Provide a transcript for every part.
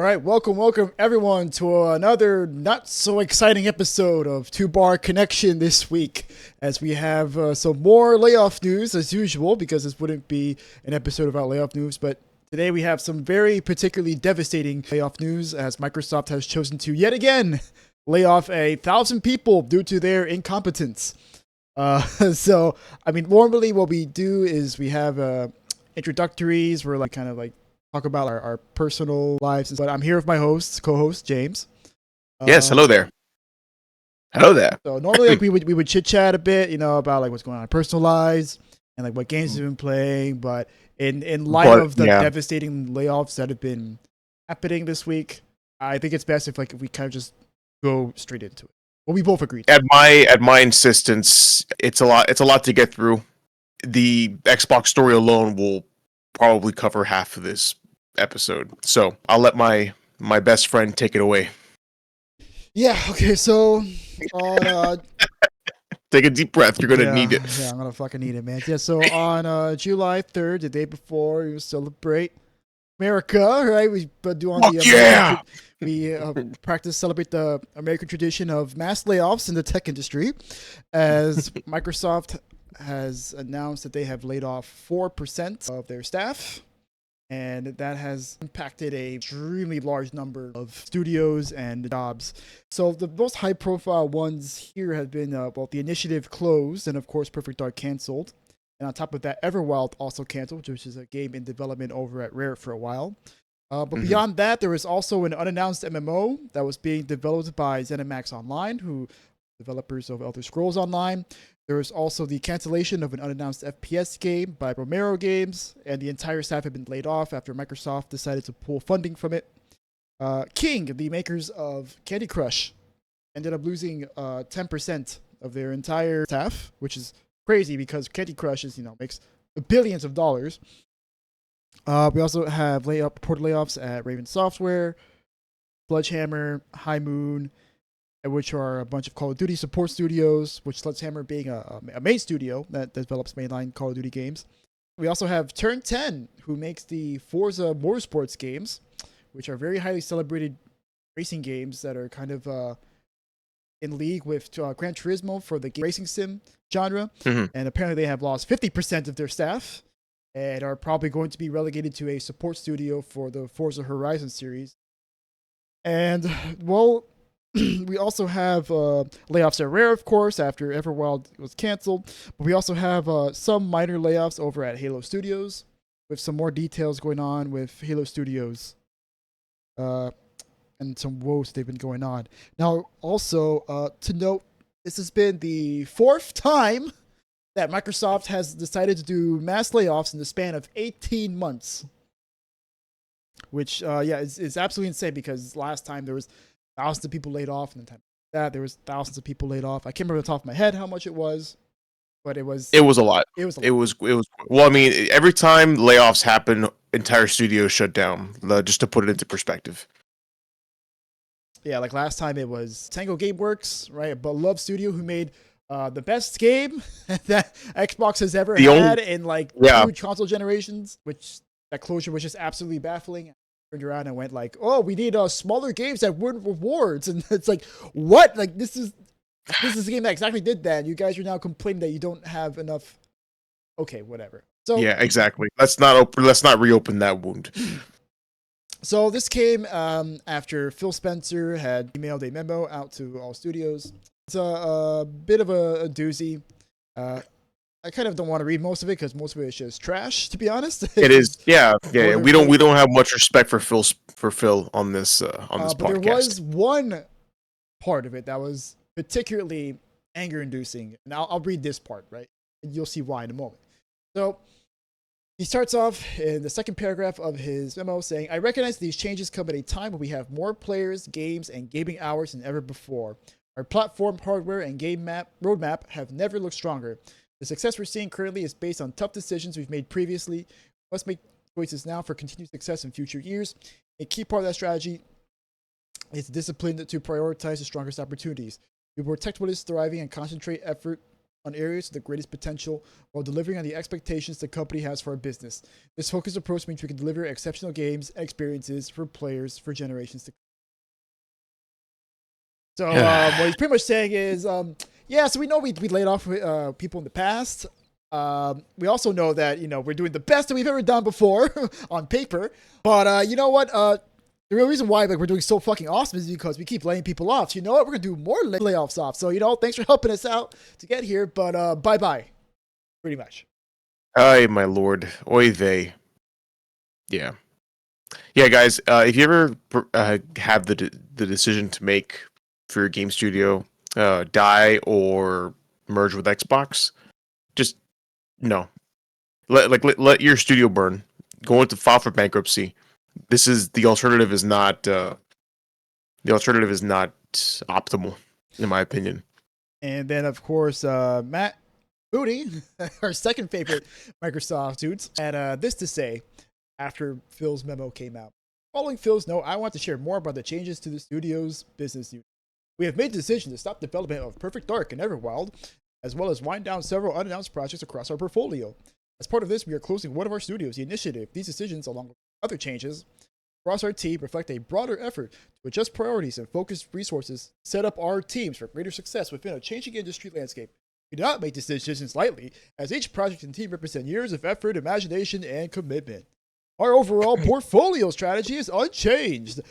right, welcome everyone to another not so exciting episode of Two Bar Connection this week, as we have some more layoff news as usual, because this wouldn't be an episode about layoff news, but today we have some very particularly devastating layoff news, as Microsoft has chosen to yet again lay off 1,000 people due to their incompetence. So, I mean, normally what we do is we have introductories, where like kind of like talk about our personal lives, but I'm here with my co-host James. Yes, hello there. Hello there. So normally like we would chit chat a bit, about like what's going on in personal lives and like what games we've been playing, but in light of the devastating layoffs that have been happening this week, I think it's best if we kind of just go straight into it. Well, we both agreed. At my insistence, it's a lot to get through. The Xbox story alone will probably cover half of this episode, so I'll let my best friend take it away. Yeah. Okay. So, take a deep breath. You're gonna need it. Yeah, I'm gonna fucking need it, man. Yeah. So on July 3rd, the day before, we celebrate America, right? We do on the we celebrate the American tradition of mass layoffs in the tech industry, as Microsoft has announced that they have laid off 4% of their staff, and that has impacted a extremely large number of studios and jobs. So the most high-profile ones here have been the Initiative closed, and of course Perfect Dark canceled. And on top of that, Everwild also canceled, which is a game in development over at Rare for a while. But beyond that, there was also an unannounced MMO that was being developed by ZeniMax Online, who developers of Elder Scrolls Online. There was also the cancellation of an unannounced FPS game by Romero Games, and the entire staff had been laid off after Microsoft decided to pull funding from it. King, the makers of Candy Crush, ended up losing 10% of their entire staff, which is crazy because Candy Crush is, makes billions of dollars. We also have reported layoffs at Raven Software, Sledgehammer, High Moon, which are a bunch of Call of Duty support studios, which Sledgehammer being a main studio that develops mainline Call of Duty games. We also have Turn 10, who makes the Forza Motorsports games, which are very highly celebrated racing games that are kind of in league with Gran Turismo for the racing sim genre. And apparently they have lost 50% of their staff and are probably going to be relegated to a support studio for the Forza Horizon series. And, well, we also have layoffs at Rare, of course, after Everwild was canceled. But we also have some minor layoffs over at Halo Studios, with some more details going on with Halo Studios and some woes they've been going on. Now, also, to note, this has been the fourth time that Microsoft has decided to do mass layoffs in the span of 18 months. Which, is absolutely insane, because last time there was thousands of people laid off, and the time that there was thousands of people laid off. I can't remember off the top of my head how much it was, but it was a lot. It was well, I mean, every time layoffs happen, entire studios shut down, just to put it into perspective. Yeah, like last time it was Tango Gameworks, right? A beloved studio who made the best game that Xbox has ever had in two console generations, which that closure was just absolutely baffling. Turned around and went like, oh, we need smaller games that win rewards, and it's like, what? Like this is a game that exactly did that, and you guys are now complaining that you don't have enough. Okay, whatever. So yeah, exactly. Let's not reopen that wound. So this came after Phil Spencer had emailed a memo out to all studios. It's a bit of a doozy. I kind of don't want to read most of it because most of it is just trash, to be honest. It is, yeah. We don't have much respect for Phil on this podcast. But there was one part of it that was particularly anger-inducing, and I'll read this part, right? And you'll see why in a moment. So he starts off in the second paragraph of his memo saying, "I recognize these changes come at a time when we have more players, games, and gaming hours than ever before. Our platform, hardware, and game roadmap have never looked stronger. The success we're seeing currently is based on tough decisions we've made previously. We must make choices now for continued success in future years. A key part of that strategy is discipline to prioritize the strongest opportunities. We protect what is thriving and concentrate effort on areas with the greatest potential while delivering on the expectations the company has for our business. This focused approach means we can deliver exceptional games and experiences for players for generations to come. So what he's pretty much saying is, yeah, so we know we laid off people in the past. We also know that, we're doing the best that we've ever done before on paper. But you know what? The real reason why we're doing so fucking awesome is because we keep laying people off. So you know what? We're going to do more layoffs off. So, thanks for helping us out to get here. But bye-bye. Pretty much. Ay, my lord. Oy vey. Yeah. Yeah, guys, if you ever have the decision to make for your game studio, die or merge with Xbox, just no. Let your studio burn. Go into file for bankruptcy. This is the alternative is not optimal, in my opinion. And then of course Matt Booty, our second favorite Microsoft dudes, had this to say after Phil's memo came out. Following Phil's note, I want to share more about the changes to the studio's business unit. We have made the decision to stop development of Perfect Dark and Everwild, as well as wind down several unannounced projects across our portfolio. As part of this, we are closing one of our studios, The Initiative. These decisions, along with other changes across our team, reflect a broader effort to adjust priorities and focus resources, set up our teams for greater success within a changing industry landscape. We do not make these decisions lightly, as each project and team represent years of effort, imagination, and commitment. Our overall portfolio strategy is unchanged.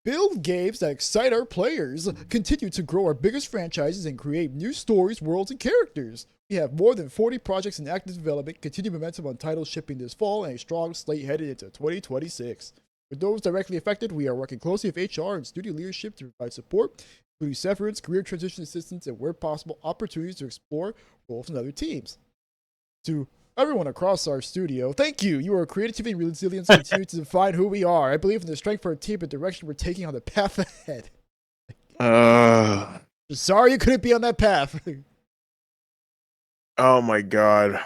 Build games that excite our players, continue to grow our biggest franchises, and create new stories, worlds, and characters. We have more than 40 projects in active development, continued momentum on titles shipping this fall, and a strong slate headed into 2026. With those directly affected, we are working closely with HR and studio leadership to provide support, including severance, career transition assistance, and where possible, opportunities to explore roles in other teams. To everyone across our studio, thank you. Your creativity and resilience continue to define who we are. I believe in the strength of our team and direction we're taking on the path ahead. Sorry you couldn't be on that path. Oh my god.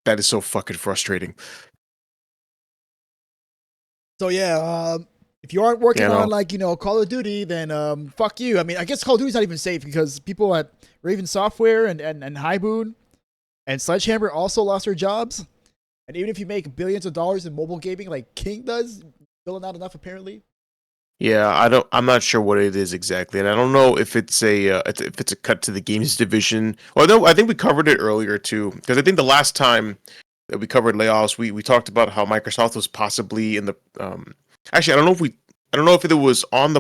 That is so fucking frustrating. So yeah, if you aren't working on Call of Duty, then fuck you. I mean, I guess Call of Duty's not even safe because people at Raven Software and High Moon and Sledgehammer also lost their jobs. And even if you make billions of dollars in mobile gaming like King does, still not enough apparently. Yeah, I'm not sure what it is exactly, and I don't know if it's a cut to the games division. Although I think we covered it earlier too, because I think the last time that we covered layoffs, we talked about how Microsoft was possibly in the. Actually, I don't know if it was on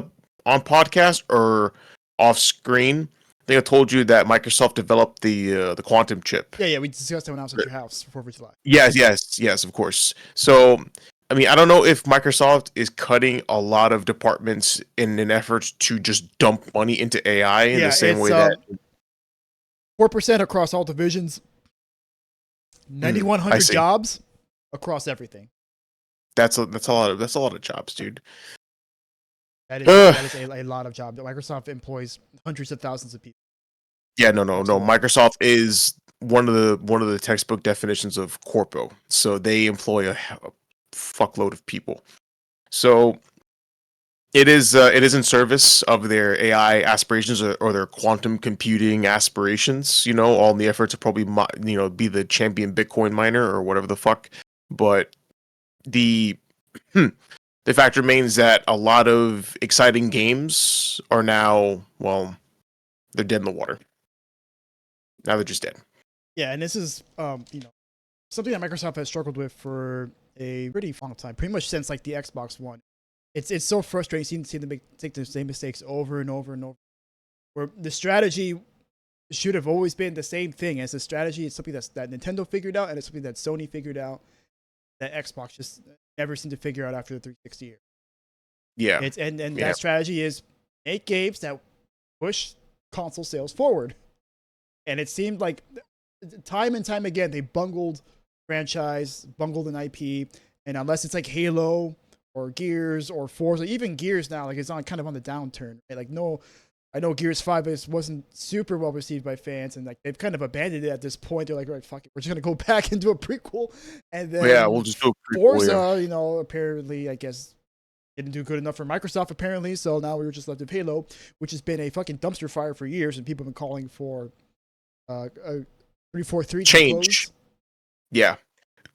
podcast or off screen. I think I told you that Microsoft developed the quantum chip. Yeah, we discussed it when I was at your house for 4th of July. Yes, of course. So, I mean, I don't know if Microsoft is cutting a lot of departments in an effort to just dump money into AI in the same way that 4% across all divisions, 9,100 jobs across everything. That's a lot of jobs, dude. That is a lot of jobs. Microsoft employs hundreds of thousands of people. Yeah, no. Microsoft is one of the textbook definitions of corpo. So they employ a fuckload of people. So it is in service of their AI aspirations or their quantum computing aspirations. All in the effort to probably be the champion Bitcoin miner or whatever the fuck. But the fact remains that a lot of exciting games are now, well, they're dead in the water. Now they're just dead. Yeah, and this is something that Microsoft has struggled with for a pretty long time, pretty much since like the Xbox One. It's so frustrating seeing them take the same mistakes over and over and over. Where the strategy should have always been the same thing. As a strategy, it's something that Nintendo figured out, and it's something that Sony figured out that Xbox just never seemed to figure out after the 360 year. Yeah, that strategy is make games that push console sales forward. And it seemed like time and time again, they bungled franchise, bungled an IP. And unless it's like Halo or Gears or Forza, even Gears now, like it's kind of on the downturn. Right? Like, no, I know Gears 5 wasn't super well received by fans. And like they've kind of abandoned it at this point. They're like, right, fuck it. We're just going to go back and do a prequel. And then we'll just do a prequel. Forza, apparently, I guess, didn't do good enough for Microsoft, apparently. So now we were just left with Halo, which has been a fucking dumpster fire for years. And people have been calling for uh 343 to Change. close. Yeah,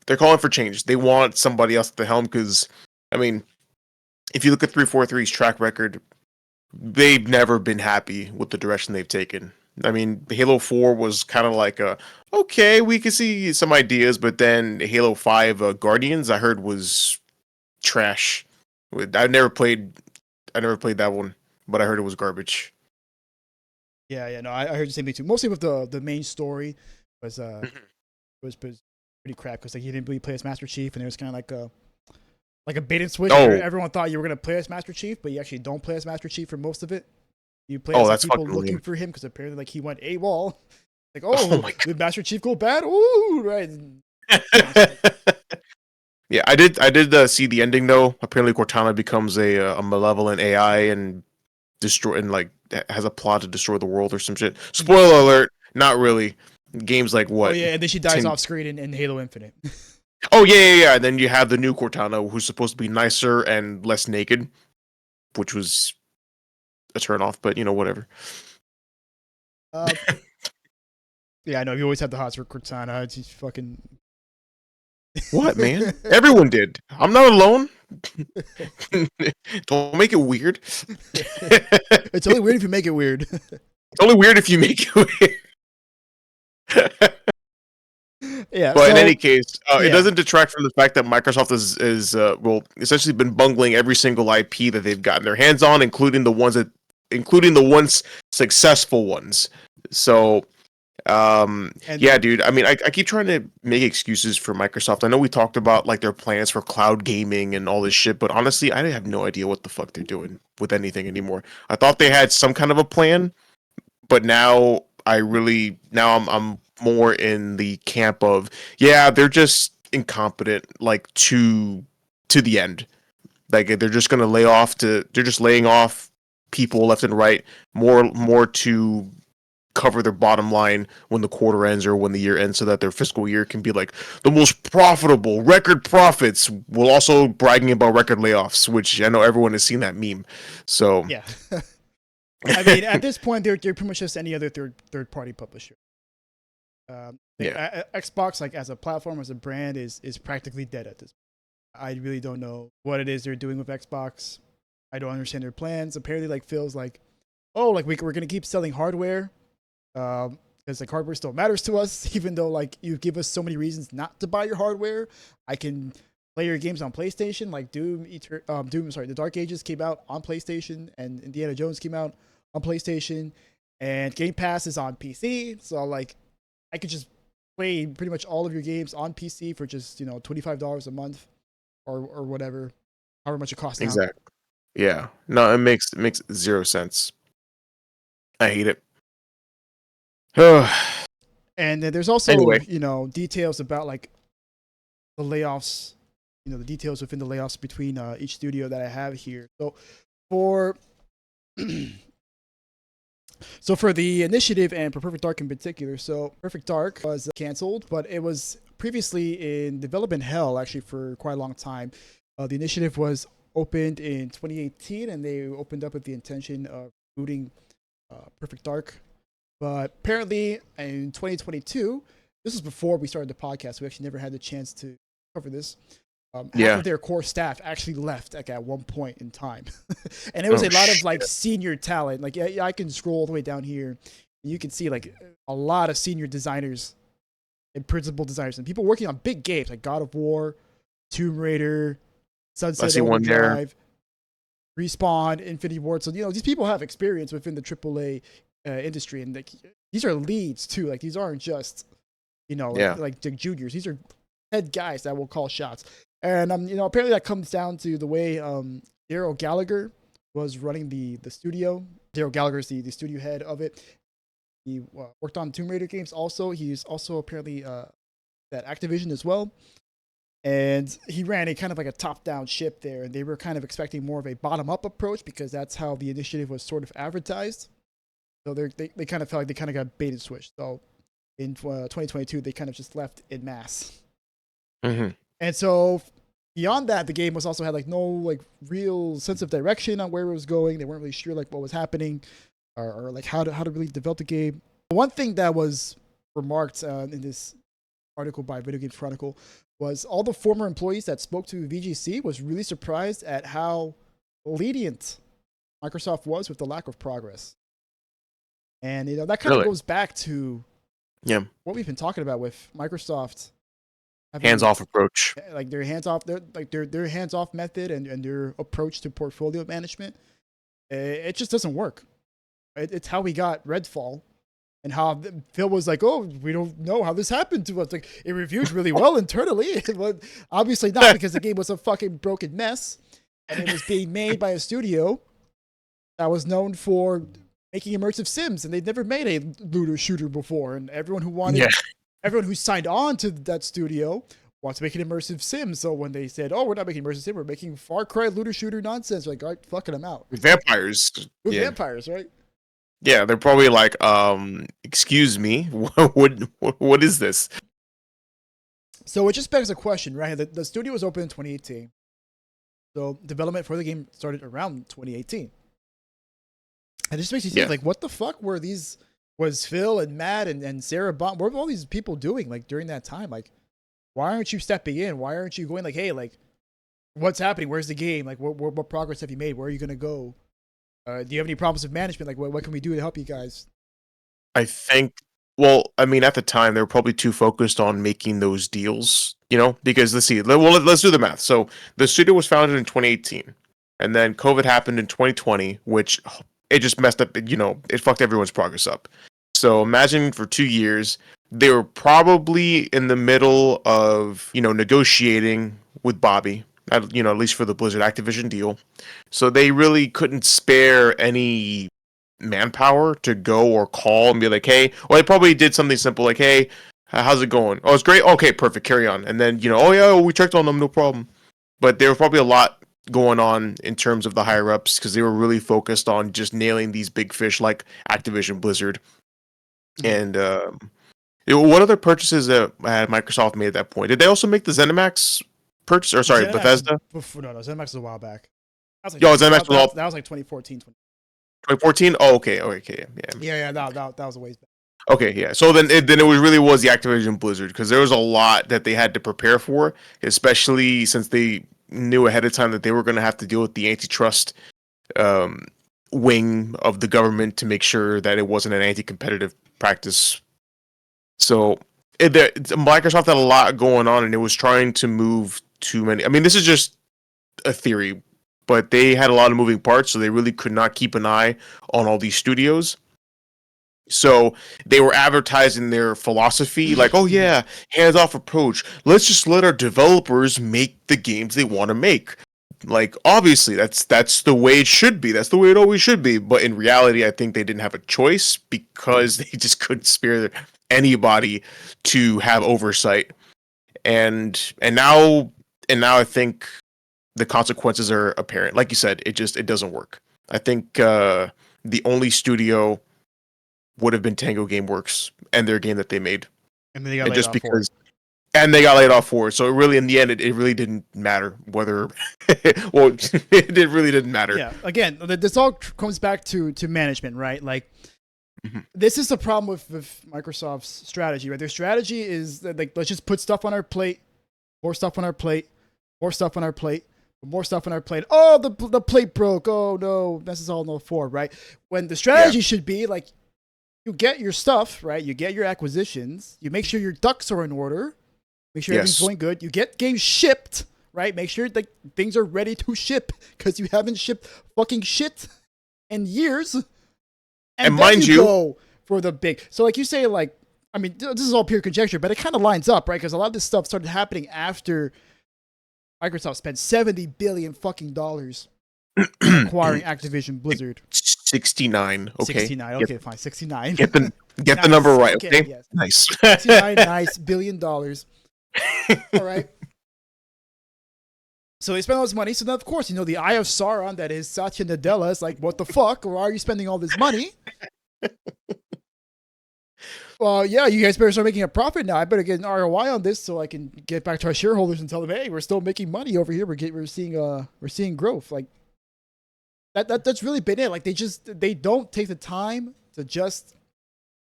they're calling for change. They want somebody else at the helm because, I mean, if you look at 343's track record, they've never been happy with the direction they've taken. I mean, Halo 4 was kind of like okay, we could see some ideas, but then Halo 5 Guardians, I heard was trash. I never played that one, but I heard it was garbage. Yeah, no, I heard the same thing too. Mostly with the main story was was pretty crap because like you didn't really play as Master Chief, and it was kind of like a bait and switch. Oh, Everyone thought you were gonna play as Master Chief, but you actually don't play as Master Chief for most of it. You play as like, that's people fucking looking lame. for him because apparently like he went AWOL. Like, Oh oh, my did Master Chief go bad? Ooh, right. god. Yeah, I did see the ending though. Apparently, Cortana becomes a malevolent AI and destroy and like has a plot to destroy the world or some shit. Spoiler alert, not really. Game's like Oh what? yeah, and then she dies 10. off screen in Halo Infinite. Oh yeah. And then you have the new Cortana who's supposed to be nicer and less naked, which was a turnoff, but whatever. uh, yeah, I know you always have the hots for Cortana. She's fucking. What, man? Everyone did. I'm not alone. Don't make it weird. It's only weird if you make it weird. It's only weird if you make it weird. Yeah, But so in any case, it yeah. doesn't detract from the fact that Microsoft is well essentially been bungling every single IP that they've gotten their hands on, including the once successful ones. So, And yeah, dude. I mean, I keep trying to make excuses for Microsoft. I know we talked about like their plans for cloud gaming and all this shit, but honestly, I have no idea what the fuck they're doing with anything anymore. I thought they had some kind of a plan, but now I'm more in the camp of they're just incompetent like to the end. Like they're just laying off people left and right, more to cover their bottom line when the quarter ends or when the year ends, so that their fiscal year can be like the most profitable, record profits, while also bragging about record layoffs, which I know everyone has seen that meme. So yeah. I mean, at this point, they're pretty much just any other third party publisher. Xbox, like as a platform, as a brand, is practically dead at this point. I really don't know what it is they're doing with Xbox. I don't understand their plans. Apparently, like Phil's like, oh, like we're gonna keep selling hardware, because like hardware still matters to us, even though like you give us so many reasons not to buy your hardware. I can play your games on PlayStation, like the Dark Ages came out on PlayStation, and Indiana Jones came out on PlayStation, and Game Pass is on PC. So like, I could just play pretty much all of your games on PC for just $25 a month, or whatever, however much it costs now. exactly. Yeah. No, it makes zero sense. I hate it. And then there's also Anyway. details about like the layoffs, the details within the layoffs between each studio that I have here. So for So for the initiative and for Perfect Dark in particular, so Perfect Dark was canceled, but it was previously in development hell actually for quite a long time. The initiative was opened in 2018, and they opened up with the intention of rebooting Perfect Dark. But apparently in 2022, this was before we started the podcast, we actually never had the chance to cover this. Half of their core staff actually left like at one point in time, and it was a lot of like senior talent. Like I can scroll all the way down here, and you can see like a lot of senior designers and principal designers and people working on big games like God of War, Tomb Raider, Sunset Overdrive, Respawn, Infinity Ward. So these people have experience within the AAA industry, and like these are leads too. Like these aren't just like juniors. These are head guys that will call shots. And apparently that comes down to the way Daryl Gallagher was running the studio. Daryl Gallagher is the studio head of it. He worked on Tomb Raider games also. He's also apparently at Activision as well. And he ran a kind of like a top-down ship there, and they were kind of expecting more of a bottom-up approach because that's how the initiative was sort of advertised. So they kind of felt like they kind of got bait and switched. So in 2022, they kind of just left en masse. Mm-hmm. And so beyond that, the game was also had like no like real sense of direction on where it was going. They weren't really sure like what was happening or like how to really develop the game. One thing that was remarked in this article by Video Games Chronicle was all the former employees that spoke to VGC was really surprised at how lenient Microsoft was with the lack of progress. And that kind of Really? goes back to Yeah. what we've been talking about with Microsoft having Hands off approach. like their hands off their hands off method and their approach to portfolio management. It just doesn't work. It's how we got Redfall. And how Phil was like, "Oh, we don't know how this happened to us." Like, it reviewed really well internally, but obviously not because the game was a fucking broken mess, and it was being made by a studio that was known for making immersive sims, and they'd never made a looter shooter before. And everyone who signed on to that studio wants to make an immersive sim. So when they said, "Oh, we're not making immersive sim, we're making Far Cry looter shooter nonsense," like, all right, fucking them out. Vampires. With Yeah. vampires, right? Yeah, they're probably like, excuse me, what is this? So it just begs a question, right? The studio was open in 2018. So development for the game started around 2018. And it just makes you think, like, what the fuck was Phil and Matt and Sarah Bond, what were all these people doing, like, during that time? Like, why aren't you stepping in? Why aren't you going, like, hey, like, what's happening? Where's the game? Like, what progress have you made? Where are you going to go? Do you have any problems with management? Like, what can we do to help you guys? I think, well, I mean, at the time, they were probably too focused on making those deals, because let's see, let's do the math. So the studio was founded in 2018, and then COVID happened in 2020, which it just messed up, it fucked everyone's progress up. So imagine for 2 years, they were probably in the middle of, negotiating with Bobby, at least for the Blizzard Activision deal. So they really couldn't spare any manpower to go or call and be like, hey, well, they probably did something simple like, hey, how's it going? Oh, it's great. Okay, perfect. Carry on. And then, oh yeah, we checked on them. No problem. But there was probably a lot going on in terms of the higher ups because they were really focused on just nailing these big fish like Activision Blizzard. And what other purchases had Microsoft made at that point? Did they also make the ZeniMax purchase? Or sorry, Bethesda? No, ZeniMax was a while back. That was like 2014. 2014? Oh, okay. Okay. Yeah. That was a ways back. Okay, yeah. So then it really was the Activision Blizzard because there was a lot that they had to prepare for, especially since they knew ahead of time that they were going to have to deal with the antitrust wing of the government to make sure that it wasn't an anti-competitive practice. So Microsoft had a lot going on, and it was trying to move too many. I mean, this is just a theory, but they had a lot of moving parts, so they really could not keep an eye on all these studios. So they were advertising their philosophy like, oh yeah, hands-off approach. Let's just let our developers make the games they want to make. Like, obviously, that's the way it should be. That's the way it always should be. But in reality, I think they didn't have a choice because they just couldn't spare anybody to have oversight. And now I think the consequences are apparent. Like you said, it doesn't work. I think the only studio would have been Tango Gameworks and their game that they made. And then they got laid off for it. And they got laid off for it. So it really, in the end, it really didn't matter whether. Well, it really didn't matter. Yeah. Again, this all comes back to management, right? Like, this is the problem with Microsoft's strategy, right? Their strategy is that, like, let's just put stuff on our plate, more stuff on our plate, more stuff on our plate, more stuff on our plate. Oh, the plate broke. Oh no, this is all no for, right? When the strategy should be like, you get your stuff, right? You get your acquisitions. You make sure your ducks are in order. Make sure everything's going good. You get games shipped, right? Make sure that things are ready to ship because you haven't shipped fucking shit in years. And mind you, go for the big. So, like you say, like, I mean, this is all pure conjecture, but it kind of lines up, right? Because a lot of this stuff started happening after Microsoft spent $70 billion fucking dollars acquiring Activision Blizzard. 69. Okay. 69. Okay, fine. 69. Get the number right. Okay. Yes. Nice. 69 nice $billion. All right. So they spend all this money. So now, of course, the Eye of Sauron that is Satya Nadella is like, what the fuck? Why are you spending all this money? Well, yeah, you guys better start making a profit now. I better get an ROI on this so I can get back to our shareholders and tell them, hey, we're still making money over here. We're seeing growth. Like that's really been it. Like they don't take the time to just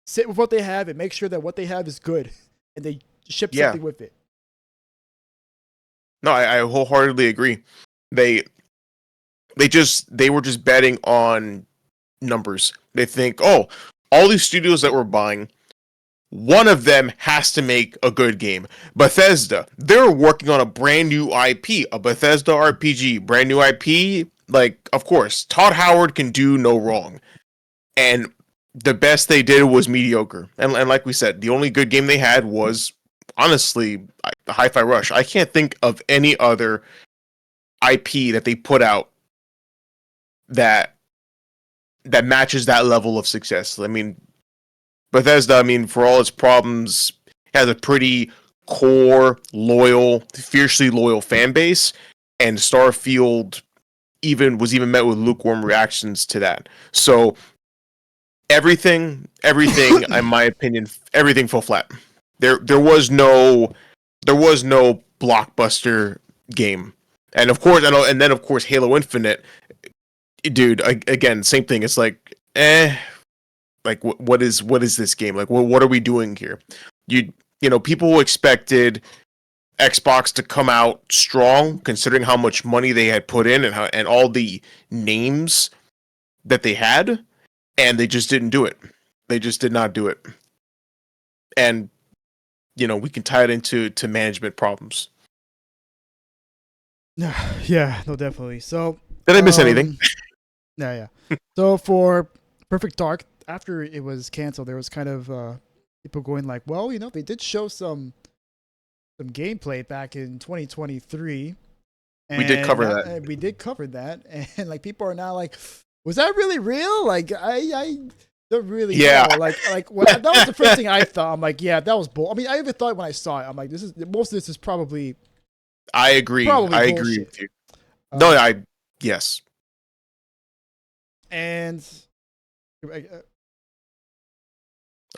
sit with what they have and make sure that what they have is good, and they ship Yeah. something with it. No, I wholeheartedly agree. They were just betting on numbers. They think, oh, all these studios that we're buying, one of them has to make a good game. Bethesda, they're working on a brand new IP, a Bethesda RPG, brand new IP. Like, of course, Todd Howard can do no wrong. And the best they did was mediocre. And like we said, the only good game they had was, honestly, Hi-Fi Rush. I can't think of any other IP that they put out that matches that level of success. I mean, Bethesda, I mean, for all its problems, has a pretty core, loyal, fiercely loyal fan base, and Starfield was even met with lukewarm reactions to that. So everything, in my opinion, everything fell flat. There was no blockbuster game, and of course, and then of course, Halo Infinite, dude. Again, same thing. It's like, like what is this game? Like, what are we doing here? You know, people expected Xbox to come out strong, considering how much money they had put in and all the names that they had, and they just didn't do it. They just did not do it. And you know, we can tie it into management problems. Yeah, no, definitely. So, did I miss anything? Yeah. So for Perfect Dark, after it was canceled, there was kind of people going like, well, you know, they did show some gameplay back in 2023. We did cover that. We did cover that, and like people are now like, was that really real? Like I don't really know. Like when, that was the first thing I thought. I'm like, yeah, that was bull. I mean, I even thought when I saw it, I'm like, most of this is probably. I agree. I agree with you. No, yes. And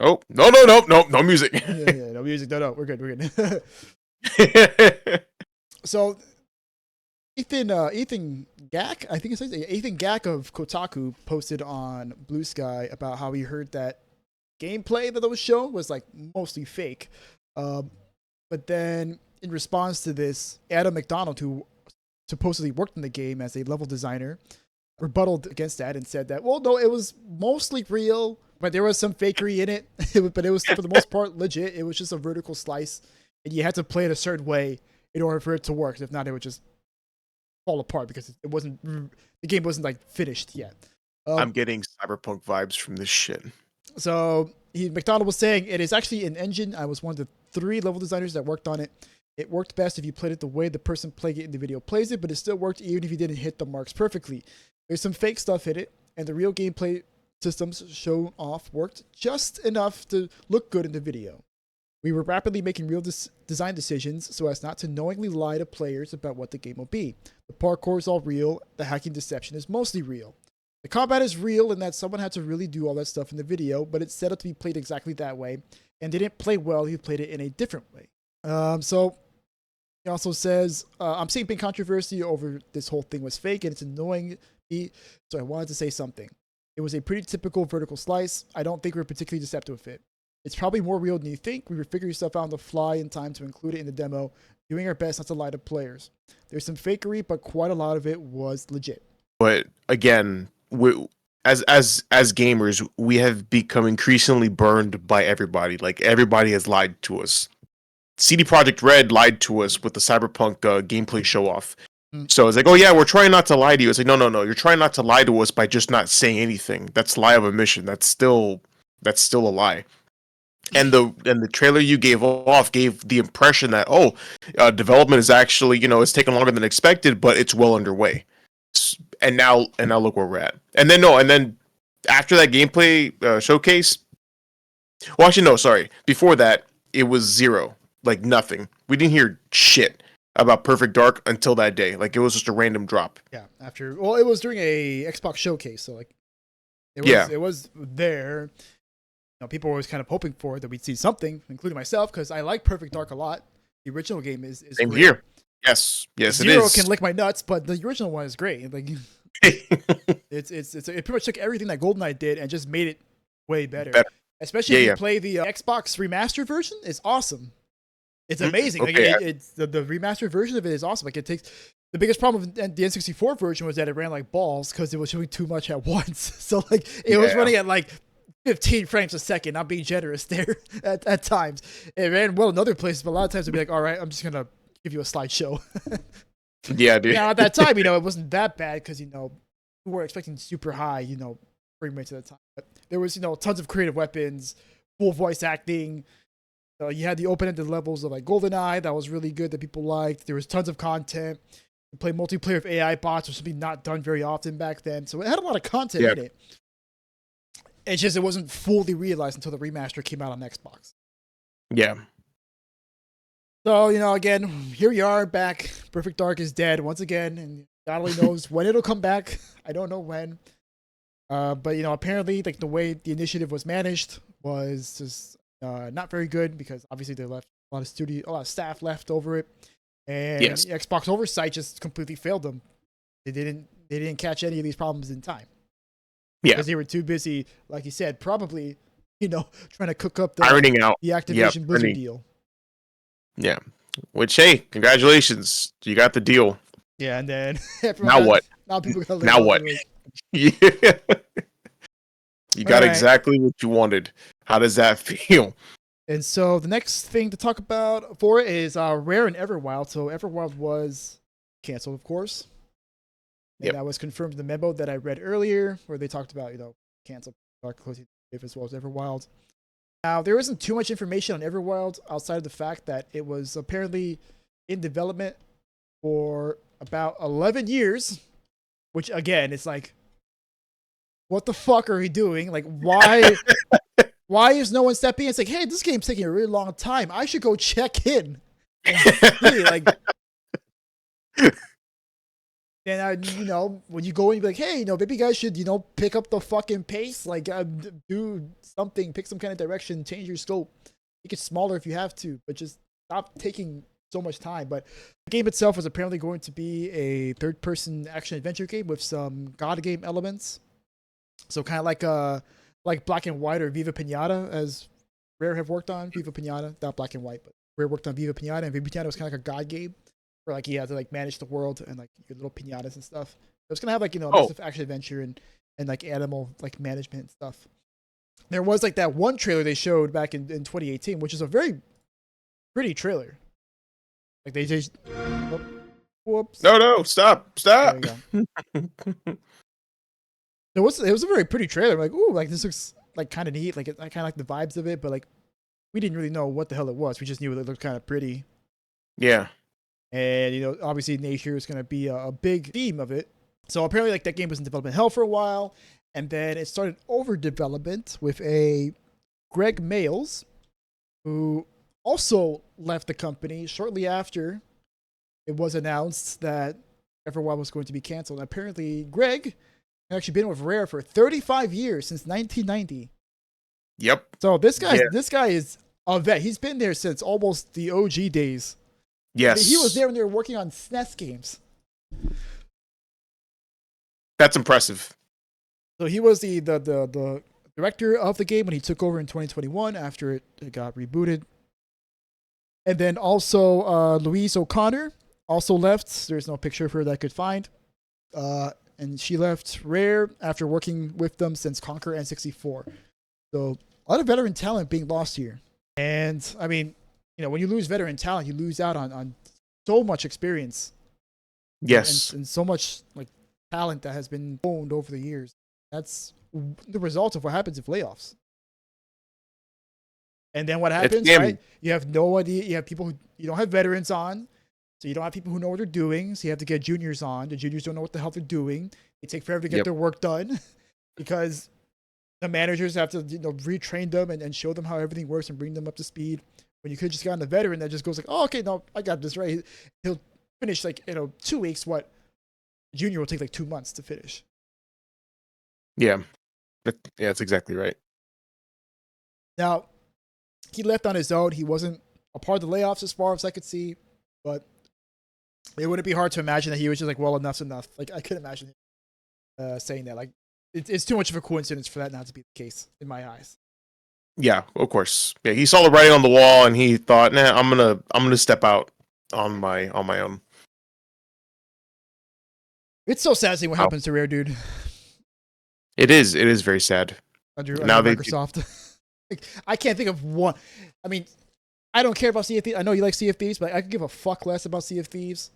oh, no music. yeah, no music. No, we're good. So Ethan Gack, I think it says Ethan Gack of Kotaku posted on Blue Sky about how he heard that gameplay that was shown was like mostly fake. But then in response to this, Adam McDonald, who supposedly worked in the game as a level designer, rebutted against that and said that, well, no, it was mostly real, but there was some fakery in it. But it was, for the most part, legit. It was just a vertical slice, and you had to play it a certain way in order for it to work. If not, it would just fall apart because the game wasn't like finished yet. I'm getting cyberpunk vibes from this shit. So McDonald was saying it is actually an engine. I was one of the 3 level designers that worked on it. It worked best if you played it the way the person playing it in the video plays it, but it still worked even if you didn't hit the marks perfectly. There's some fake stuff in it, and the real gameplay systems shown off worked just enough to look good in the video. We were rapidly making real design decisions so as not to knowingly lie to players about what the game will be. The parkour is all real. The hacking deception is mostly real. The combat is real in that someone had to really do all that stuff in the video, but it's set up to be played exactly that way, and didn't play well if you played it in a different way. So he also says, I'm seeing big controversy over this whole thing was fake, and it's annoying me, so I wanted to say something. It was a pretty typical vertical slice. I don't think we're particularly deceptive with it. It's probably more real than you think. We were figuring stuff out on the fly in time to include it in the demo, doing our best not to lie to players. There's some fakery, but quite a lot of it was legit. But again, as gamers, we have become increasingly burned by everybody. Like, everybody has lied to us. CD Projekt Red lied to us with the Cyberpunk gameplay show off. So it's like, oh yeah, we're trying not to lie to you. It's like, no, you're trying not to lie to us by just not saying anything. That's lie of omission. That's still a lie. And the trailer you gave off gave the impression that development is actually, it's taken longer than expected, but it's well underway. And now look where we're at. And then after that gameplay showcase, well, actually no, sorry. Before that, it was zero, like nothing. We didn't hear shit about Perfect Dark until that day. Like, it was just a random drop. Yeah, it was during a Xbox showcase, so like, it was there. People were always kind of hoping for that we'd see something, including myself, because I like Perfect Dark a lot. The original game is same great. Here. Yes, it is. Zero can lick my nuts, but the original one is great. Like, it pretty much took everything that GoldenEye did and just made it way better. Especially if you play the Xbox remastered version. It's awesome. It's amazing. Okay. Like it's the remastered version of it is awesome. Like it takes the biggest problem with the N64 version was that it ran like balls because it was showing too much at once. So like it was running at like 15 frames a second. Not being generous there at times. It ran well in other places, but a lot of times it'd be like, all right, I'm just gonna give you a slideshow. Yeah, dude. Now at that time, it wasn't that bad because we were expecting super high, frame rates at the time. But there was tons of creative weapons, full voice acting. You had the open-ended levels of like GoldenEye that was really good that people liked. There was tons of content. You play multiplayer with AI bots, which was something not done very often back then. So it had a lot of content in it. It's just it wasn't fully realized until the remaster came out on Xbox. Yeah. So, again, here we are back. Perfect Dark is dead once again, and God only knows when it'll come back. I don't know when. But, apparently, like the way the initiative was managed was just not very good because obviously they left a lot of staff left over it. And Xbox oversight just completely failed them. They didn't catch any of these problems in time. Yeah. Because they were too busy, like you said, probably, trying to cook up the ironing out the Activision Blizzard deal. Yeah. Which, hey, congratulations. You got the deal. Yeah, and then now what? Now people got now what? Yeah. You got exactly what you wanted. How does that feel? And so the next thing to talk about for it is Rare and Everwild. So Everwild was canceled, of course. And that was confirmed in the memo that I read earlier, where they talked about, cancel closing as well as Everwild. Now, there isn't too much information on Everwild outside of the fact that it was apparently in development for about 11 years, which, again, it's like, what the fuck are we doing? Like, why is no one stepping in? It's like, hey, this game's taking a really long time. I should go check in and see, like... And when you go in, you be like, hey, maybe you guys should, pick up the fucking pace, like do something, pick some kind of direction, change your scope, make it smaller if you have to, but just stop taking so much time. But the game itself was apparently going to be a third-person action adventure game with some God game elements. So kind of like Black and White or Viva Pinata, as Rare have worked on. Viva Pinata, not Black and White, but Rare worked on Viva Pinata, and Viva Pinata was kind of like a God game. Where like you had to like manage the world and like your little pinatas and stuff. It was gonna have like a mix of action adventure and like animal like management and stuff. There was like that one trailer they showed back in 2018, which is a very pretty trailer. Like they just whoops. No, stop. There you go. It was a very pretty trailer. Like, ooh, like this looks like kind of neat. Like I kind of like the vibes of it, but like we didn't really know what the hell it was. We just knew it looked kind of pretty. Yeah. And, obviously nature is going to be a big theme of it. So apparently like that game was in development hell for a while. And then it started over development with a Greg Mayles, who also left the company shortly after it was announced that Everwild was going to be canceled. And apparently Greg had actually been with Rare for 35 years, since 1990. Yep. So this guy is a vet. He's been there since almost the OG days. Yes. He was there when they were working on SNES games. That's impressive. So he was the director of the game when he took over in 2021 after it got rebooted. And then also Louise O'Connor also left. There's no picture of her that I could find. And she left Rare after working with them since Conquer N64. So a lot of veteran talent being lost here. And I mean, when you lose veteran talent, you lose out on so much experience. Yes. And so much like talent that has been owned over the years. That's the result of what happens with layoffs. And then what happens, right? You have no idea. You have people who you don't have veterans on. So you don't have people who know what they're doing. So you have to get juniors on. The juniors don't know what the hell they're doing. They take forever to get their work done because the managers have to retrain them and show them how everything works and bring them up to speed. When you could just get on a veteran that just goes like, oh, okay, no, I got this right. He'll finish like 2 weeks. What junior will take like 2 months to finish. Yeah, that's exactly right. Now, he left on his own. He wasn't a part of the layoffs as far as I could see, but it wouldn't be hard to imagine that he was just like, well, enough's enough. Like I could imagine him saying that. Like it's too much of a coincidence for that not to be the case in my eyes. Yeah, of course. Yeah, he saw the writing on the wall and he thought, "Nah, I'm gonna step out on my own." It's so sad seeing what Wow. happens to Rare, dude. It is very sad. Under Now Microsoft. Like, I can't think of one. I mean, I don't care about Sea of Thieves. I know you like Sea of Thieves, but I could give a fuck less about Sea of Thieves.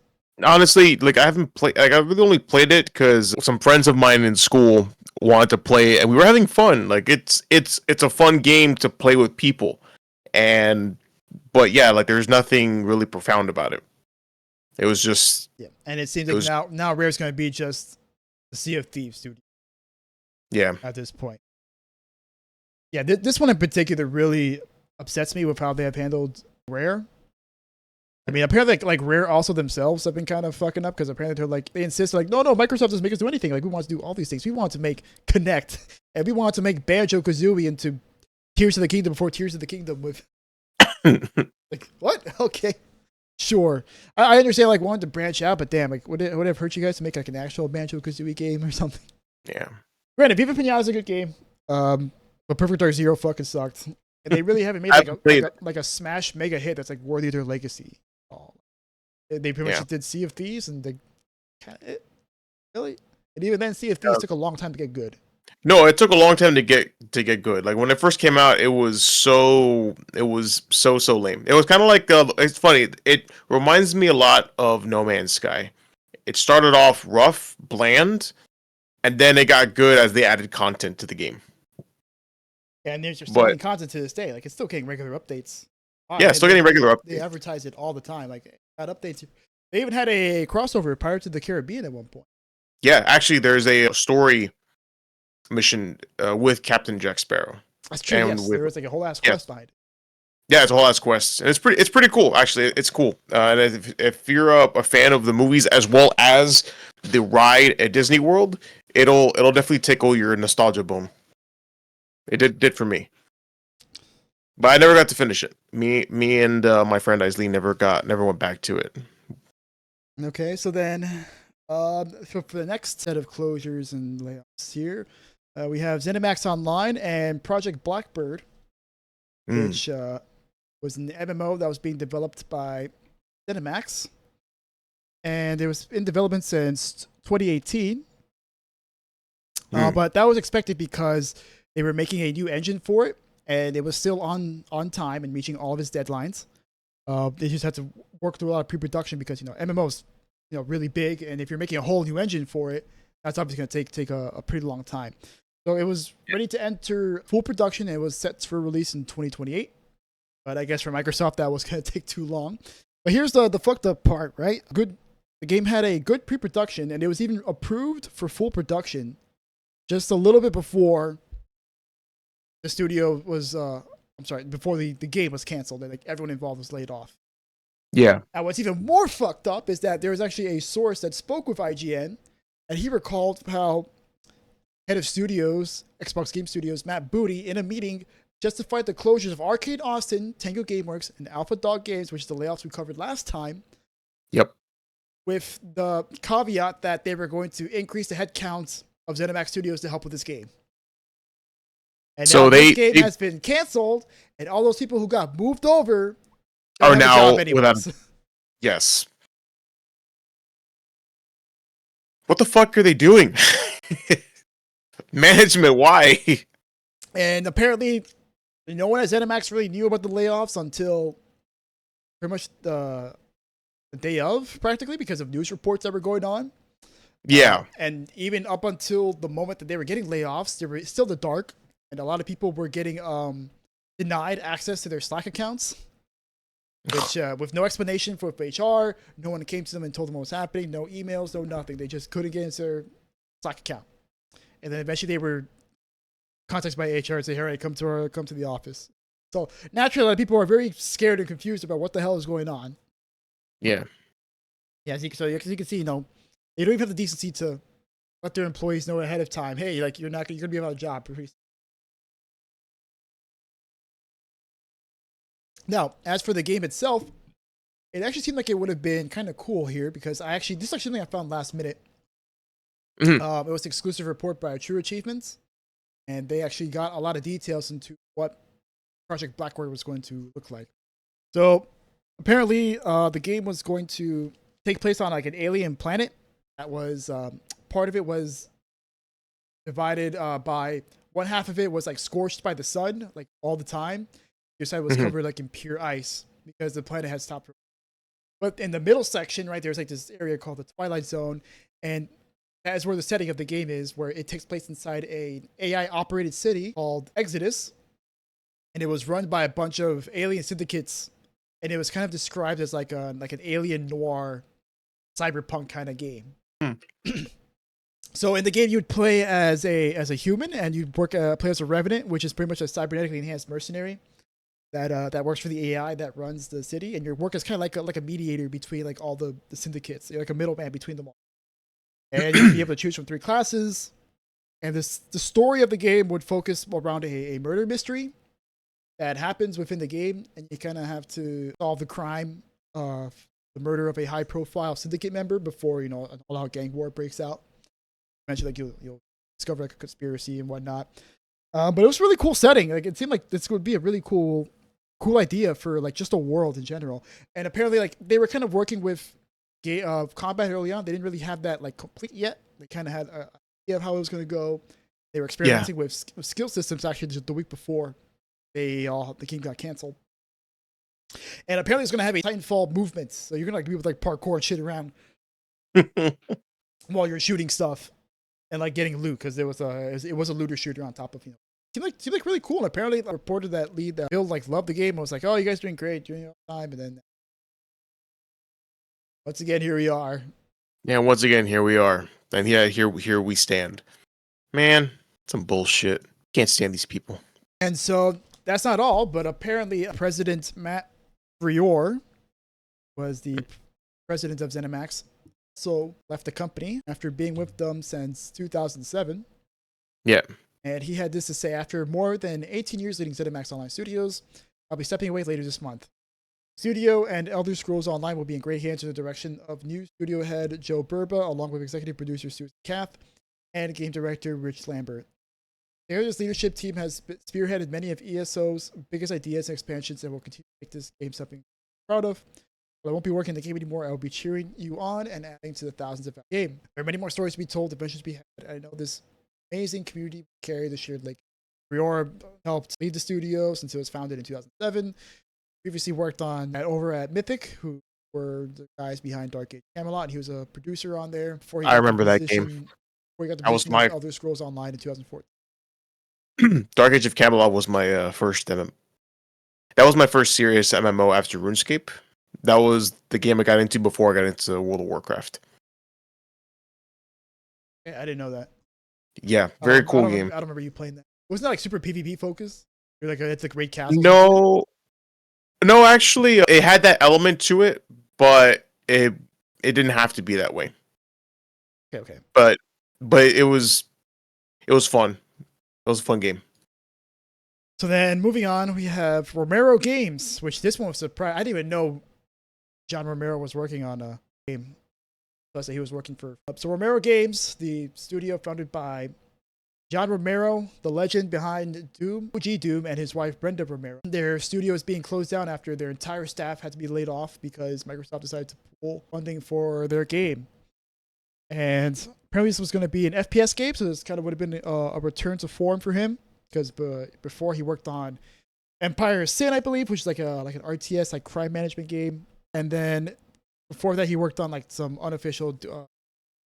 honestly, like I haven't played. Like I really only played it because some friends of mine in school wanted to play it, and we were having fun. Like it's a fun game to play with people, and but yeah, like there's nothing really profound about it. It was just Yeah, and it seems it like was now Rare's going to be just the Sea of Thieves studio yeah. at this point. Yeah, this one in particular really upsets me with how they have handled Rare. I mean, apparently, like Rare also themselves have been kind of fucking up because apparently they insist like, no, Microsoft doesn't make us do anything. Like we want to do all these things. We want to make Connect, and we want to make Banjo Kazooie into Tears of the Kingdom before Tears of the Kingdom with like what? Okay, sure. I understand like wanting to branch out, but damn, like would it have hurt you guys to make like an actual Banjo Kazooie game or something? Yeah. Granted, Viva Pinata is a good game, but Perfect Dark Zero fucking sucked, and they really haven't made like a smash mega hit that's like worthy of their legacy. They pretty much did Sea of Thieves, and really, and even then, Sea of Thieves took a long time to get good. No, it took a long time to get good. Like when it first came out, it was so lame. It was kind of like it's funny. It reminds me a lot of No Man's Sky. It started off rough, bland, and then it got good as they added content to the game. And there's still getting content to this day. Like it's still getting regular updates. Yeah, still getting regular updates. They advertise it all the time. Like got updates. They even had a crossover Pirates of the Caribbean at one point. Yeah, actually, there's a story mission with Captain Jack Sparrow. That's true. And yes, there was like a whole ass quest behind it. Yeah, it's a whole ass quest, and it's pretty cool. Actually, it's cool. And if you're a fan of the movies as well as the ride at Disney World, it'll definitely tickle your nostalgia bone. It did for me, but I never got to finish it. Me and my friend Aislinn never went back to it. Okay, so then, for the next set of closures and layoffs here, we have ZeniMax Online and Project Blackbird, which was an MMO that was being developed by ZeniMax, and it was in development since 2018. But that was expected because they were making a new engine for it, and it was still on time and reaching all of its deadlines. They just had to work through a lot of pre-production because MMOs, really big, and if you're making a whole new engine for it, that's obviously going to take a pretty long time. So it was ready to enter full production, and it was set for release in 2028. But I guess for Microsoft, that was going to take too long. But here's the fucked up part, right? The game had a good pre-production, and it was even approved for full production just a little bit before the studio was, before the game was canceled and like everyone involved was laid off. Yeah. And what's even more fucked up is that there was actually a source that spoke with IGN, and he recalled how head of studios, Xbox Game Studios, Matt Booty, in a meeting justified the closures of Arcade Austin, Tango Gameworks, and Alpha Dog Games, which is the layoffs we covered last time. Yep. With the caveat that they were going to increase the headcount of ZeniMax Studios to help with this game. And now this game has been canceled, and all those people who got moved over are now without. Yes. What the fuck are they doing? Management, why? And apparently, no one at ZeniMax really knew about the layoffs until pretty much the day of, practically, because of news reports that were going on. Yeah. And even up until the moment that they were getting layoffs, they were still in the dark, and a lot of people were getting denied access to their Slack accounts, which with no explanation for HR, no one came to them and told them what was happening, no emails, no nothing. They just couldn't get into their Slack account. And then eventually they were contacted by HR and say, "All right, come to the office." So naturally, a lot of people are very scared and confused about what the hell is going on. Yeah. Yeah, as you can see, they don't even have the decency to let their employees know ahead of time. Hey, like you're gonna be without a job. Now, as for the game itself, it actually seemed like it would have been kind of cool here because this is actually something I found last minute. Mm-hmm. It was an exclusive report by True Achievements, and they actually got a lot of details into what Project Blackwater was going to look like. So apparently, the game was going to take place on like an alien planet. That was part of it was divided by one half of it was like scorched by the sun, like all the time. The other side was Mhm. covered like in pure ice because the planet had stopped. But in the middle section, right, there's like this area called the Twilight Zone, and that is where the setting of the game is, where it takes place inside a AI operated city called Exodus, and it was run by a bunch of alien syndicates, and it was kind of described as like an alien noir cyberpunk kind of game. Hmm. So in the game, you would play as a human, and you'd play as a revenant, which is pretty much a cybernetically enhanced mercenary that works for the AI that runs the city, and your work is kind of like a mediator between like all the syndicates. You're like a middleman between them all, and you'd be able to choose from 3 classes. And the story of the game would focus around a murder mystery that happens within the game, and you kind of have to solve the crime of the murder of a high profile syndicate member before an all-out gang war breaks out. Eventually, like you'll discover like a conspiracy and whatnot. But it was a really cool setting. Like it seemed like this would be a really cool idea for like just a world in general. And apparently, like they were kind of working with combat early on. They didn't really have that like complete yet. They kind of had an idea of how it was going to go. They were experimenting with skill systems actually just the week before the game got canceled. And apparently, it's going to have a Titanfall movement. So you're going to like be with like parkour and shit around while you're shooting stuff and like getting loot, because it was a looter shooter on top of seemed like really cool. And apparently, I reported that lead that Bill like loved the game. I was like, oh, you guys doing great during your time. And then once again, here we are. Yeah, once again, here we are. And yeah, here we stand. Man, some bullshit. Can't stand these people. And so that's not all, but apparently President Matt Frior was the president of ZeniMax. So left the company after being with them since 2007. Yeah. And he had this to say: after more than 18 years leading ZeniMax Online Studios, I'll be stepping away later this month. Studio and Elder Scrolls Online will be in great hands in the direction of new studio head Joe Burba, along with executive producer Susan Kath and game director Rich Lambert. The area's leadership team has spearheaded many of ESO's biggest ideas and expansions and will continue to make this game something I'm proud of. But I won't be working the game anymore. I will be cheering you on and adding to the thousands of the game. There are many more stories to be told, adventures to be had. I know this amazing community carry the shared lake. Rior helped lead the studio since it was founded in 2007. Previously worked on over at Mythic, who were the guys behind Dark Age Camelot, and he was a producer on there. Before he I remember that game. Before he got the That was position my of Elder Scrolls Online in 2014. Dark Age of Camelot was my first MMO. That was my first serious MMO after RuneScape. That was the game I got into before I got into World of Warcraft. I didn't know that. Yeah, very cool game. I don't remember you playing that. Wasn't that like super PvP focused? You're like it's like raid castle. No, actually, it had that element to it, but it didn't have to be that way. Okay. But it was fun. It was a fun game. So then, moving on, we have Romero Games, which this one was surprised. I didn't even know John Romero was working on a game. So he was working for. So Romero Games, the studio founded by John Romero, the legend behind Doom, OG Doom, and his wife Brenda Romero. Their studio is being closed down after their entire staff had to be laid off because Microsoft decided to pull funding for their game. And apparently this was going to be an FPS game, so this kind of would have been a return to form for him, because before he worked on Empire of Sin, I believe, which is like an RTS, like crime management game. And then before that, he worked on like some unofficial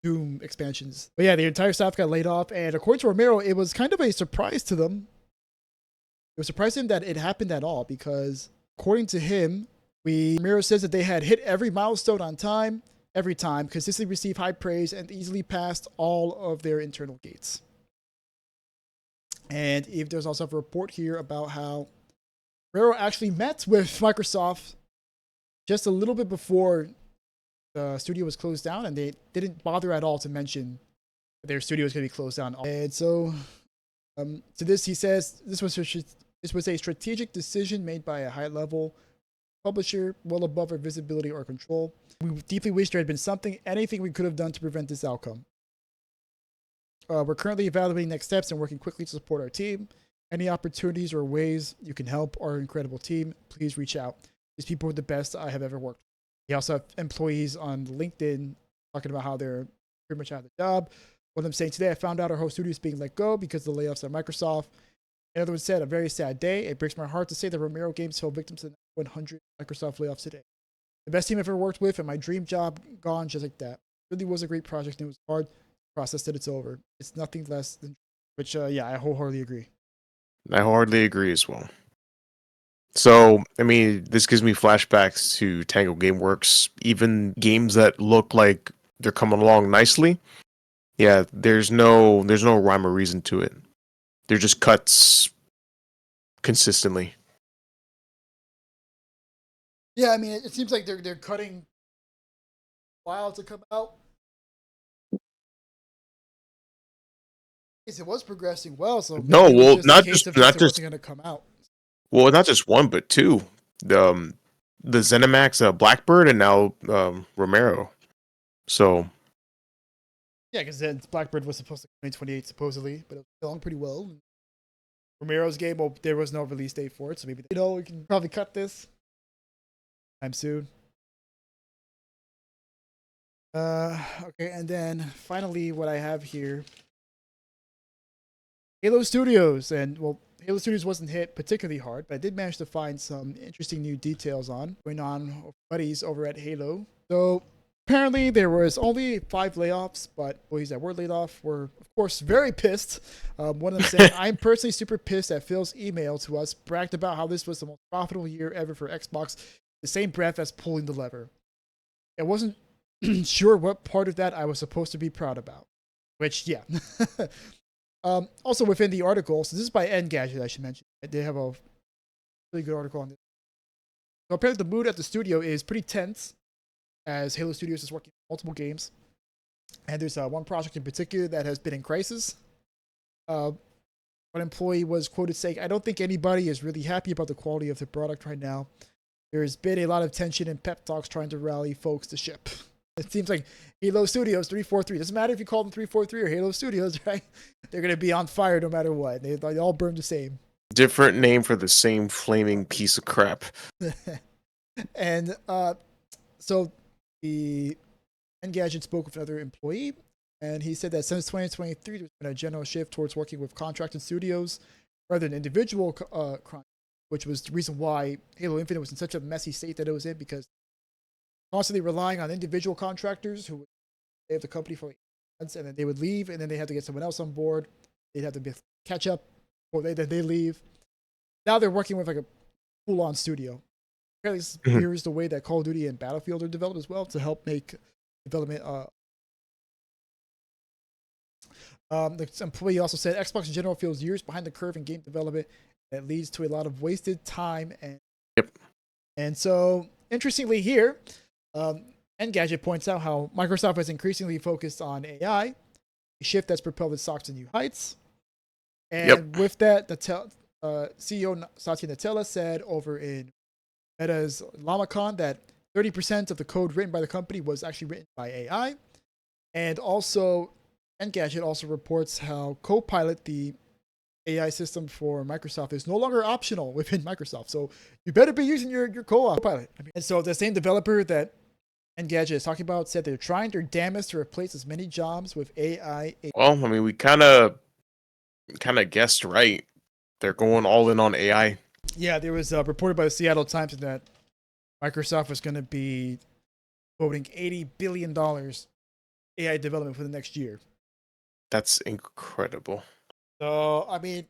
Doom expansions. But yeah, the entire staff got laid off, and according to Romero, it was kind of a surprise to them. It was surprising that it happened at all, because according to him, Romero says that they had hit every milestone on time, every time, consistently received high praise, and easily passed all of their internal gates. And there's also a report here about how Romero actually met with Microsoft just a little bit before the studio was closed down, and they didn't bother at all to mention their studio was going to be closed down. And so, to this, he says this was a strategic decision made by a high-level publisher, well above our visibility or control. We deeply wish there had been anything we could have done to prevent this outcome. We're currently evaluating next steps and working quickly to support our team. Any opportunities or ways you can help our incredible team, please reach out. These people are the best I have ever worked with. He also have employees on LinkedIn talking about how they're pretty much out of the job. One of them saying, today I found out our whole studio is being let go because of the layoffs at Microsoft. Another one said, a very sad day. It breaks my heart to say that Romero Games fell victim to the 100 Microsoft layoffs today. The best team I've ever worked with and my dream job gone just like that. It really was a great project and it was hard. The process that it's over. It's nothing less than, which, yeah, I wholeheartedly agree. I hardly agree as well. So, I mean, this gives me flashbacks to Tango Gameworks. Even games that look like they're coming along nicely, yeah, there's no rhyme or reason to it. They're just cuts consistently. Yeah, I mean, it seems like they're cutting while to come out. It was progressing well, so maybe No, it was well, just a case of not it just wasn't going to come out. well, not just one, but two. The ZeniMax Blackbird and now Romero. So Yeah, because then Blackbird was supposed to come in 2028 supposedly, but it was selling pretty well. Romero's game, well, there was no release date for it, so maybe we can probably cut this time soon. Okay, and then finally, what I have here, Halo Studios, and well, Halo Studios wasn't hit particularly hard, but I did manage to find some interesting new details on going on with buddies over at Halo. So apparently there was only 5 layoffs, but employees that were laid off were, of course, very pissed. One of them saying, I'm personally super pissed that Phil's email to us bragged about how this was the most profitable year ever for Xbox, the same breath as pulling the lever. I wasn't sure what part of that I was supposed to be proud about, which, yeah. Also within the article, so this is by Engadget, I should mention. They have a really good article on this. So apparently the mood at the studio is pretty tense, as Halo Studios is working on multiple games. And there's one project in particular that has been in crisis. One employee was quoted saying, I don't think anybody is really happy about the quality of the product right now. There's been a lot of tension and pep talks trying to rally folks to ship. It seems like Halo Studios 343. Doesn't matter if you call them 343 or Halo Studios, right? They're going to be on fire no matter what. They all burn the same. different name for the same flaming piece of crap. And so the Engadget spoke with another employee, and he said that since 2023, there's been a general shift towards working with contracted studios rather than individual which was the reason why Halo Infinite was in such a messy state that it was in, because constantly relying on individual contractors who would save the company for months, and then they would leave, and then they had to get someone else on board. They'd have to catch up before they leave. Now they're working with like a full-on studio. Apparently, this mirrors the way that Call of Duty and Battlefield are developed as well to help make development. The employee also said Xbox in general feels years behind the curve in game development. That leads to a lot of wasted time. And so, interestingly here, Engadget points out how Microsoft has increasingly focused on AI, a shift that's propelled its stocks to new heights. And with that, the CEO Satya Nadella said over in Meta's LlamaCon that 30% of the code written by the company was actually written by AI. And also, Engadget also reports how Copilot, the AI system for Microsoft, is no longer optional within Microsoft. So you better be using your Copilot. And so the same developer that Engadget is talking about said they're trying their damnedest to replace as many jobs with AI. Well, I mean, we kind of guessed right. They're going all in on AI. Yeah, there was reported by the Seattle Times that Microsoft was going to be quoting $80 billion AI development for the next year. That's incredible. So, I mean,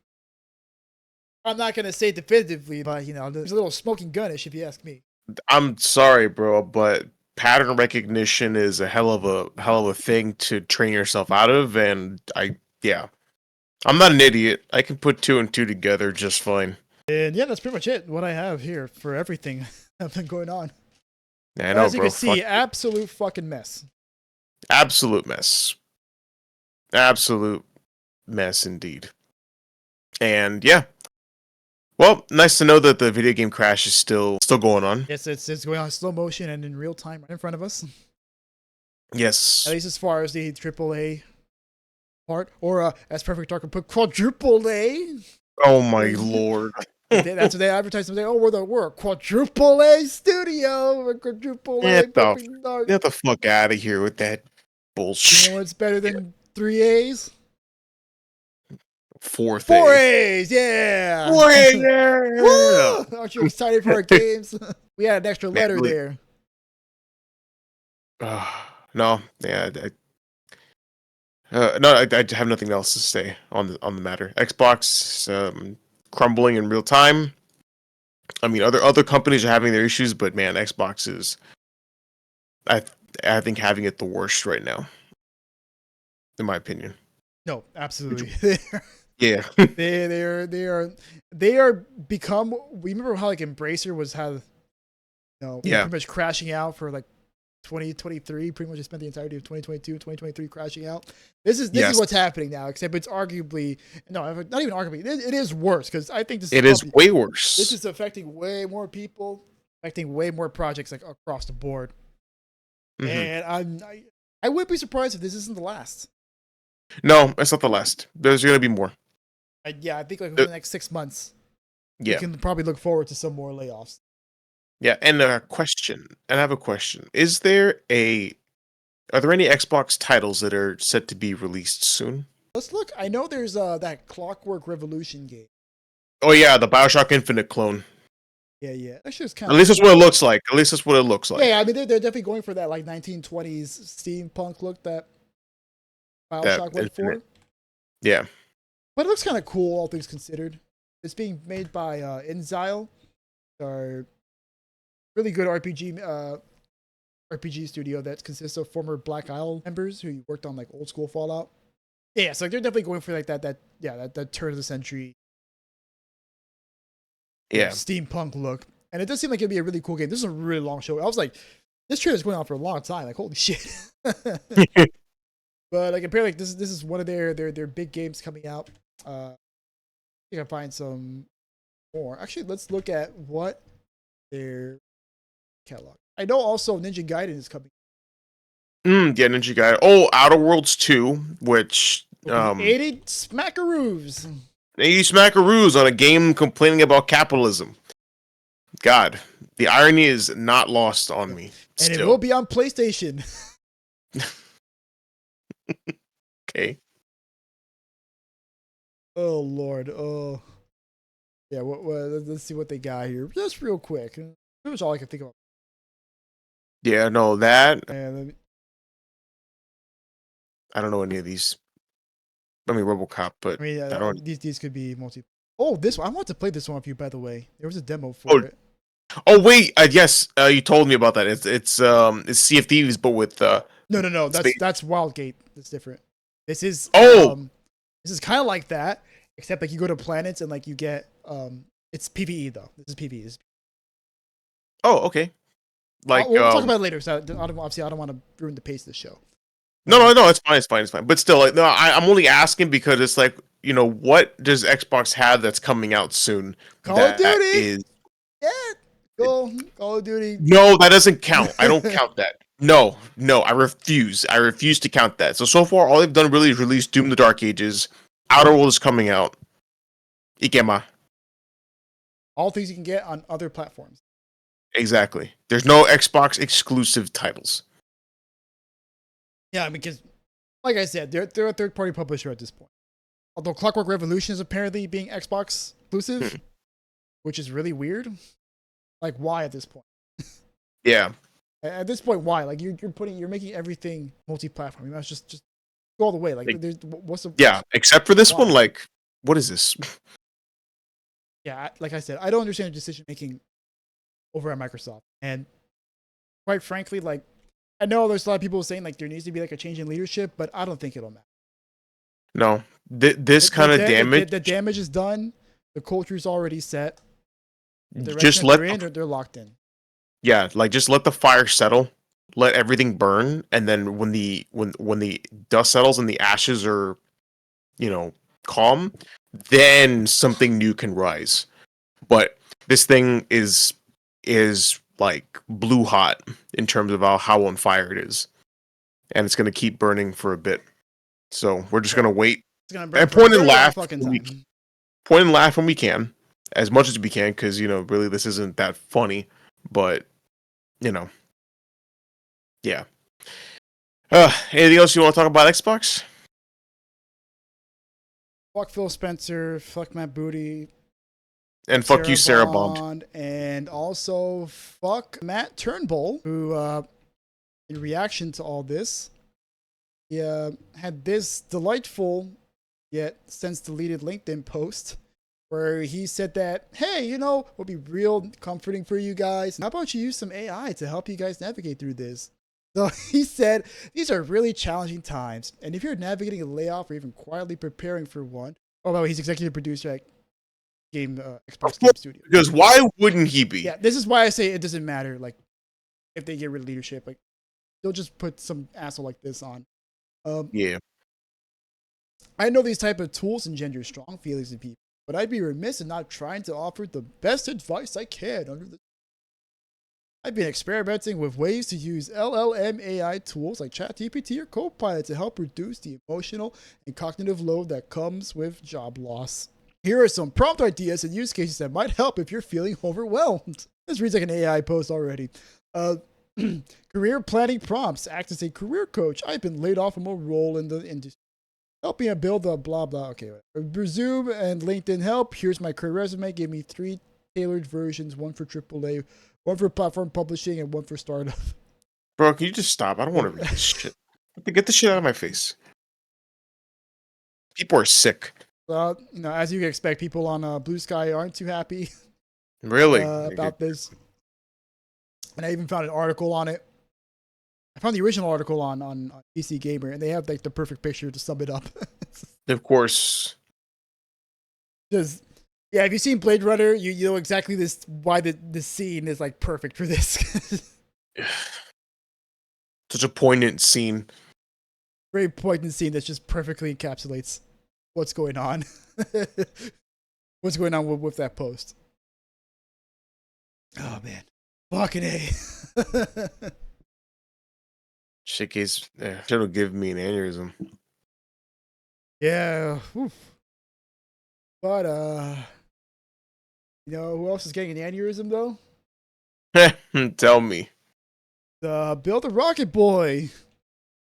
I'm not going to say definitively, but, there's a little smoking gun-ish if you ask me. I'm sorry, bro, but pattern recognition is a hell of a thing to train yourself out of, and I'm not an idiot. I can put 2 and 2 together just fine. And yeah, that's pretty much it. What I have here for everything that's been going on. Yeah, I know, as you can see, absolute fucking mess. Absolute mess. Absolute mess indeed. And yeah. Well, nice to know that the video game crash is still going on. Yes, it's going on in slow motion and in real time right in front of us. Yes. At least as far as the AAA part, or as Perfect Dark can put, quadruple A. Oh my lord. That's what they advertise. They say, "Oh, we're a quadruple A studio. We're a quadruple A Get the perfect dark." get the fuck out of here with that You bullshit. know what's better than 3 A's? Fourth 4 A's, yeah. Yeah. Woo! Aren't you excited for our games? We had an extra Man, letter really, there. no, yeah, no, I have nothing else to say on the matter. Xbox crumbling in real time. I mean, other companies are having their issues, but man, Xbox is I I think having it the worst right now, in my opinion. No, Would absolutely. you- Yeah, They are become. We remember how like Embracer was yeah, pretty much crashing out for like 2023. Pretty much just spent the entirety of 2022, 2023 crashing out. This is yes, what's happening now. Except it's arguably not even arguably. It is worse because I think it is way worse. this is affecting way more people, affecting way more projects like across the board. Hmm. And I wouldn't be surprised if this isn't the last. No, it's not the last. There's gonna be more. I think like over the next 6 months, we Yeah, can probably look forward to some more layoffs. yeah. And a question, and I have a question: are there any Xbox titles that are set to be released soon? Let's look. I know there's that Clockwork Revolution game. Oh yeah, the BioShock Infinite clone. Yeah, yeah. Actually, it's kind At of least that's what it looks like. At least that's what it looks yeah, like. yeah. I mean, they're definitely going for that like 1920s steampunk look that That Bioshock went Infinite. for. Yeah. But it looks kind of cool, all things considered. It's being made by InXile, our really good RPG studio that consists of former Black Isle members who worked on like old school Fallout. Yeah, so they're definitely going for like that turn of the century Yeah. steampunk look. And it does seem like it'd be a really cool game. This is a really long show. I was like, this trailer's going on for a long time. Like, holy shit. But like apparently this is one of their big games coming out. I think I find some more. Actually, let's look at what their catalog. I know also Ninja Gaiden is coming. Yeah, Ninja Gaiden. Oh, Outer Worlds 2, which Will be 80 smackaroos. they smackaroos on a game complaining about capitalism. God, the irony is not lost on me. And it Still. will be on PlayStation. Okay. Oh Lord. Oh. Yeah, let's see what they got here. Just real quick. Pretty much all I can think about. Yeah, no, that And I don't know any of these. I mean RoboCop, but I mean, I don't these could be multi. Oh, this one. I want to play this one with you. By the way, there was a demo Oh, for it. oh wait, yes, you told me about that. It's Sea of Thieves, but with No. space. That's Wildgate. That's different. This is Oh, this is kind of like that, except like you go to planets and like you get it's PVE though. This is PVE. oh, okay. Like We'll talk about it later. So obviously I don't want to ruin the pace of the show. no, it's fine, it's fine, it's fine. But still, like, no, I'm only asking because it's like, what does Xbox have that's coming out soon? Call of That Duty. is Yeah, Call of Duty. no, that doesn't count. I don't count that. No, I refuse. I refuse to count that. So far, all they've done really is release Doom: The Dark Ages. Outer Worlds is coming out. Ikema. All things you can get on other platforms. Exactly. There's no Xbox exclusive titles. Yeah, because like I said, they're a third party publisher at this point. Although Clockwork Revolution is apparently being Xbox exclusive, which is really weird. Like, why at this point? Yeah. At this point, why? Like, you're making everything multi-platform. You must just go all the way. Like, there's what's the Yeah. Except for this why? one, like, what is this? Yeah, like I said, I don't understand the decision making over at Microsoft. And quite frankly, like, I know there's a lot of people saying like there needs to be like a change in leadership, but I don't think it'll matter. No. This kind of damage. The damage is done. The culture's already set. The Just they're locked in. Yeah, like just let the fire settle, let everything burn, and then when the dust settles and the ashes are, calm, then something new can rise. But this thing is like blue hot in terms of how on fire it is, and it's gonna keep burning for a bit. So we're just gonna wait. It's gonna burn And for a point in very long last fucking week. time. point and laugh when we can, as much as we can, because really this isn't that funny. But yeah. Anything else you want to talk about Xbox? Fuck Phil Spencer, fuck Matt Booty, And fuck you, Sarah Bond. Bond, and also fuck Matt Turnbull, who, in reaction to all this, he had this delightful yet since deleted LinkedIn post where he said that, hey, what would be real comforting for you guys? How about you use some AI to help you guys navigate through this? So he said, these are really challenging times, and if you're navigating a layoff or even quietly preparing for one, although he's executive producer at Xbox Game Studio. Because why wouldn't he be? Yeah, this is why I say it doesn't matter. Like, if they get rid of leadership, like they'll just put some asshole like this on. Yeah. I know these type of tools engender strong feelings in people, but I'd be remiss in not trying to offer the best advice I can under the. I've been experimenting with ways to use LLM AI tools like ChatGPT or Copilot to help reduce the emotional and cognitive load that comes with job loss. Here are some prompt ideas and use cases that might help if you're feeling overwhelmed. This reads like an AI post already. Career planning prompts. Act as a career coach. I've been laid off from a role in the industry. Help me build a blah blah. Okay. Resume and LinkedIn help. Here's my career resume. Give me 3 tailored versions, one for AAA, one for platform publishing, and one for startup. Bro, can you just stop? I don't want to read this shit. Get the shit out of my face. People are sick. As you can expect, people on Blue Sky aren't too happy Really? about this. And I even found an article on it. I found the original article on PC Gamer, and they have like the perfect picture to sum it up. Of course. Just yeah, if you've seen Blade Runner, you know exactly why the scene is like perfect for this. Such a poignant scene. Very poignant scene that just perfectly encapsulates what's going on. What's going on with that post. Oh man. Fucking A. Shit'll give me an aneurysm. Yeah. Oof. But who else is getting an aneurysm though? Tell me. Build a Rocket Boy.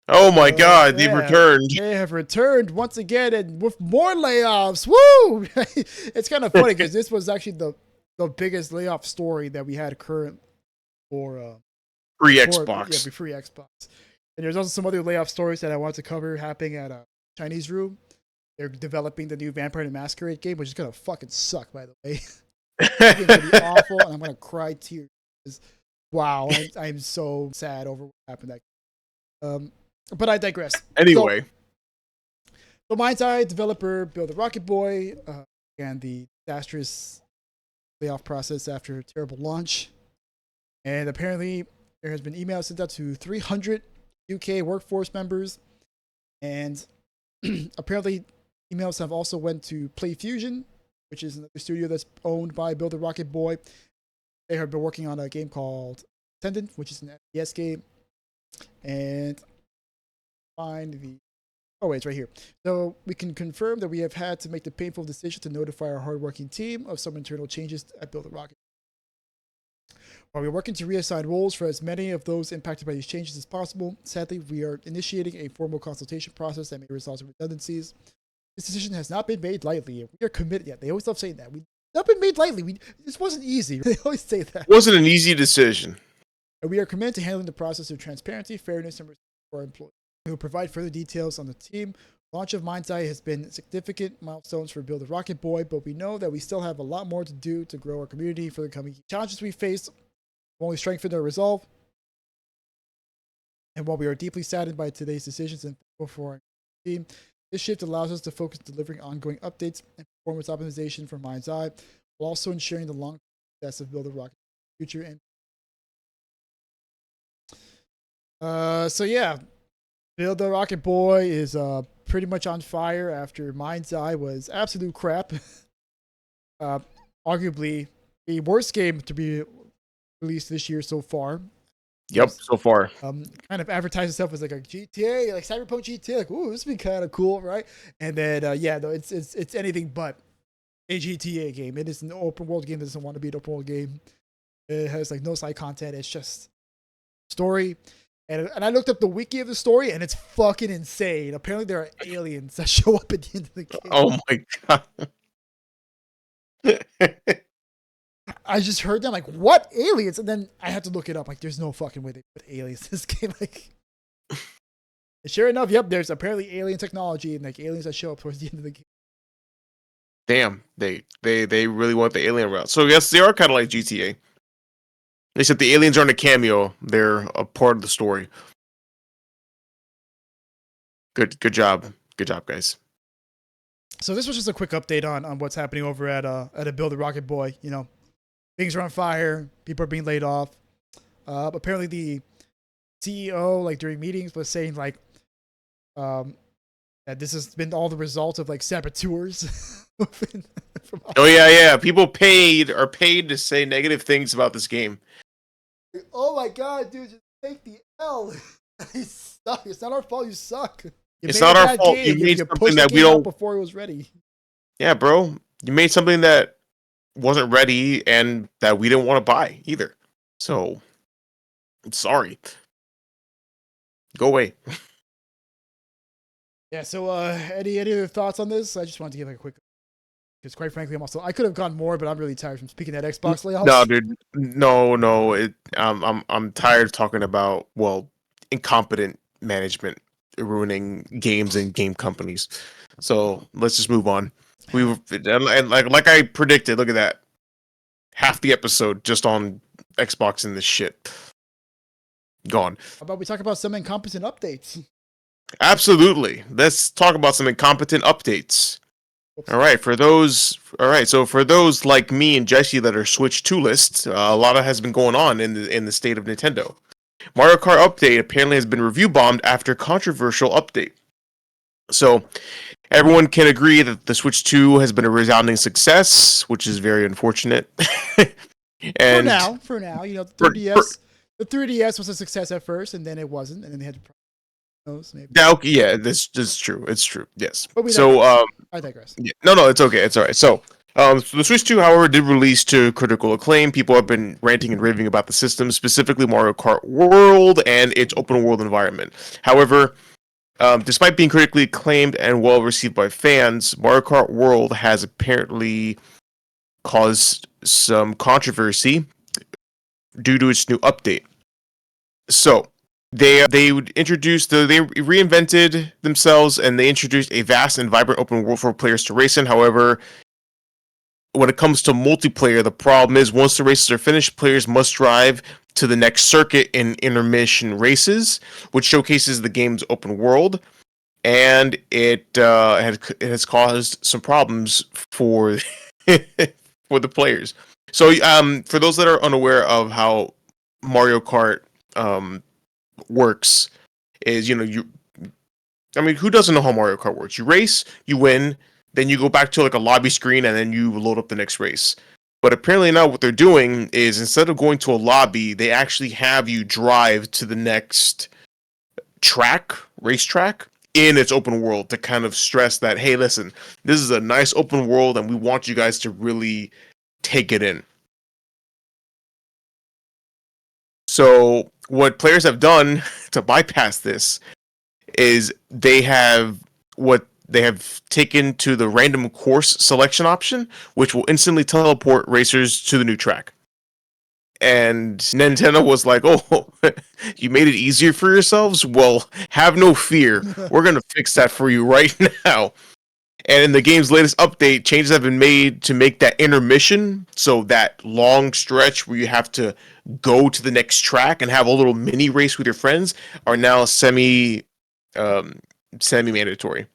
Oh my god, they've returned. They have returned once again and with more layoffs. Woo! It's kind of funny because this was actually the biggest layoff story that we had current for free Xbox. Yeah, free Xbox. And there's also some other layoff stories that I wanted to cover happening at a Chinese room. They're developing the new Vampire the Masquerade game, which is gonna fucking suck, by the way. It's gonna be awful, and I'm gonna cry tears. Wow, I'm so sad over what happened. But I digress. Anyway, so Mind's Eye developer built a Rocket Boy, and the disastrous layoff process after a terrible launch. And apparently, there has been emails sent out to 300 UK workforce members, and apparently, emails have also went to PlayFusion, which is another studio that's owned by Build a Rocket Boy. They have been working on a game called Attendant, which is an FPS game, and it's right here. So we can confirm that we have had to make the painful decision to notify our hardworking team of some internal changes at Build a Rocket. While we're working to reassign roles for as many of those impacted by these changes as possible, sadly, we are initiating a formal consultation process that may result in redundancies. This decision has not been made lightly. We are committed. Yeah, they always love saying that. Not been made lightly. This wasn't easy. They always say that. It wasn't an easy decision. And we are committed to handling the process of transparency, fairness, and respect for our employees. We will provide further details on the team. Launch of Mind's Eye has been significant milestones for Build a Rocket Boy, but we know that we still have a lot more to do to grow our community for the coming years. Challenges we face will only strengthen our resolve. And while we are deeply saddened by today's decisions and thankful for our team, this shift allows us to focus on delivering ongoing updates and performance optimization for Mind's Eye, while also ensuring the long-term success of Build a Rocket future. And so yeah, Build a Rocket Boy is pretty much on fire after Mind's Eye was absolute crap. Arguably the worst game to be released this year so far. Yep, so far. Kind of advertised itself as like a GTA, like Cyberpunk GTA. Like, ooh, this would be kind of cool, right? And then, it's anything but. a GTA game. It is an open world game that doesn't want to be an open world game. It has like no side content. It's just story. And I looked up the wiki of the story, and it's fucking insane. Apparently, there are aliens that show up at the end of the game. Oh my god. I just heard them like, what aliens? And then I had to look it up. Like, there's no fucking way they put aliens in this game. Like, sure enough, yep, there's apparently alien technology and like aliens that show up towards the end of the game. Damn, they really want the alien route. So yes, they are kind of like GTA. Except the aliens aren't a cameo; they're a part of the story. Good job, guys. So this was just a quick update on what's happening over at a Build a Rocket Boy. You know, things are on fire. People are being laid off. Apparently the CEO, like during meetings, was saying like, that this has been all the result of like saboteurs. Oh yeah. People are paid to say negative things about this game. Oh my god, dude, just take the L. You suck. It's not our fault. You suck. It's not our fault. You made something that we don't before it was ready. Yeah, bro. You made something that wasn't ready and that we didn't want to buy either. So, I'm sorry. Go away. Yeah. So, any other thoughts on this? I just wanted to give like a quick. Because quite frankly, I could have gone more, but I'm really tired from speaking at Xbox layoffs. No, dude. No. I'm tired of talking about incompetent management ruining games and game companies. So let's just move on. And like I predicted. Look at that. Half the episode just on Xbox and this shit. Gone. How about we talk about some incompetent updates? Absolutely. Let's talk about some incompetent updates. All right, so for those like me and Jesse that are Switch 2 lists, a lot has been going on in the state of Nintendo. Mario Kart Update apparently has been review bombed after controversial update. So everyone can agree that the Switch 2 has been a resounding success, which is very unfortunate. And for now, you know, the 3DS was a success at first, and then it wasn't, and then they had to. Maybe. Yeah, this is true. It's true. Yes. I digress. Yeah, no, it's okay. It's all right. So, the Switch 2, however, did release to critical acclaim. People have been ranting and raving about the system, specifically Mario Kart World and its open world environment. However, despite being critically acclaimed and well received by fans, Mario Kart World has apparently caused some controversy due to its new update. So, they reinvented themselves and they introduced a vast and vibrant open world for players to race in. However, when it comes to multiplayer, the problem is once the races are finished, players must drive to the next circuit in intermission races, which showcases the game's open world, and it has caused some problems for for the players. So, for those that are unaware of how Mario Kart works, is who doesn't know how Mario Kart works? You race, you win, then you go back to like a lobby screen and then you load up the next race. But apparently now what they're doing is instead of going to a lobby, they actually have you drive to the next racetrack in its open world to kind of stress that, hey, listen, this is a nice open world and we want you guys to really take it in. So what players have done to bypass this is they have taken to the random course selection option, which will instantly teleport racers to the new track. And Nintendo was like, oh, you made it easier for yourselves? Well, have no fear. We're going to fix that for you right now. And in the game's latest update, changes have been made to make that intermission, so that long stretch where you have to go to the next track and have a little mini race with your friends, are now semi-mandatory.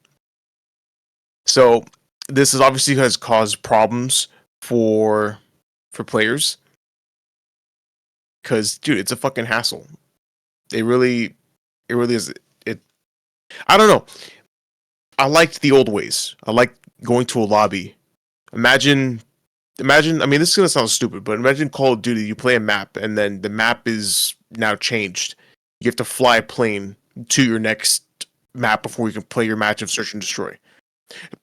So this is obviously has caused problems for players, because dude, it's a fucking hassle. It really is. I don't know. I liked the old ways. I like going to a lobby. Imagine. I mean, this is gonna sound stupid, but imagine Call of Duty. You play a map, and then the map is now changed. You have to fly a plane to your next map before you can play your match of Search and Destroy.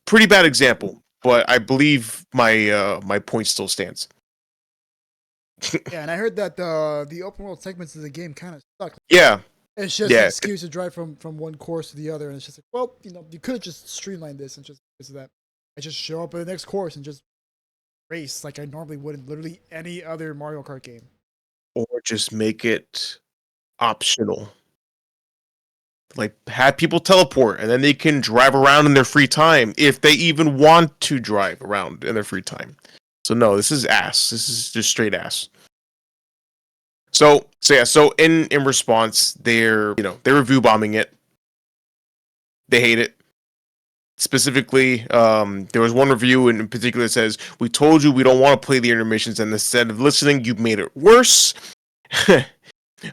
Pretty bad example. but I believe my point still stands. Yeah, and I heard that the open world segments of the game kind of suck. Yeah, It's just an yeah, excuse to drive from one course to the other, and it's just like, well, you could have just streamlined this and just because of that, I just show up at the next course and just race like I normally would in literally any other Mario Kart game. or just make it optional. Like have people teleport, and then they can drive around in their free time if they even want to drive around in their free time. So no, this is ass. This is just straight ass. So yeah. So in response, they're they're review bombing it. They hate it. Specifically, there was one review in particular that says, "We told you we don't want to play the intermissions, and instead of listening, you made it worse."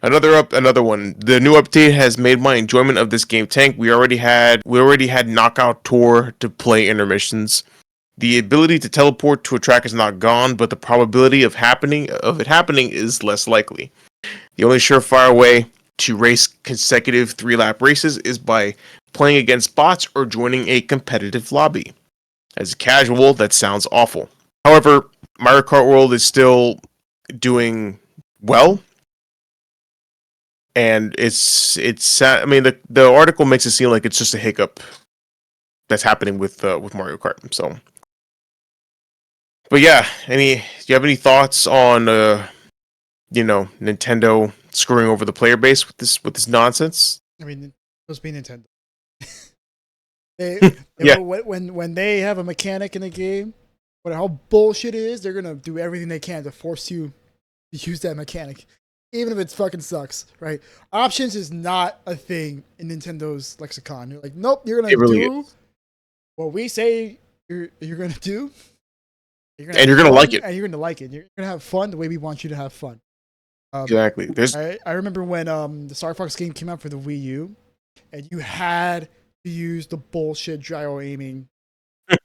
Another one. The new update has made my enjoyment of this game tank. We already had knockout tour to play intermissions. The ability to teleport to a track is not gone, but the probability of it happening is less likely. The only surefire way to race consecutive 3-lap races is by playing against bots or joining a competitive lobby. As a casual, that sounds awful. However, Mario Kart World is still doing well. And it's I mean the article makes it seem like it's just a hiccup that's happening with Mario Kart. So, but yeah, do you have any thoughts on Nintendo screwing over the player base with this nonsense? I mean, it's supposed to be Nintendo. Yeah. When they have a mechanic in the game, what how bullshit it is, they're gonna do everything they can to force you to use that mechanic, even if it fucking sucks, right? Options is not a thing in Nintendo's lexicon. You're like, nope, you're gonna do what we say you're gonna do. And you're gonna like it. And you're gonna like it. You're gonna have fun the way we want you to have fun. Exactly. I remember when the Star Fox game came out for the Wii U, and you had to use the bullshit gyro aiming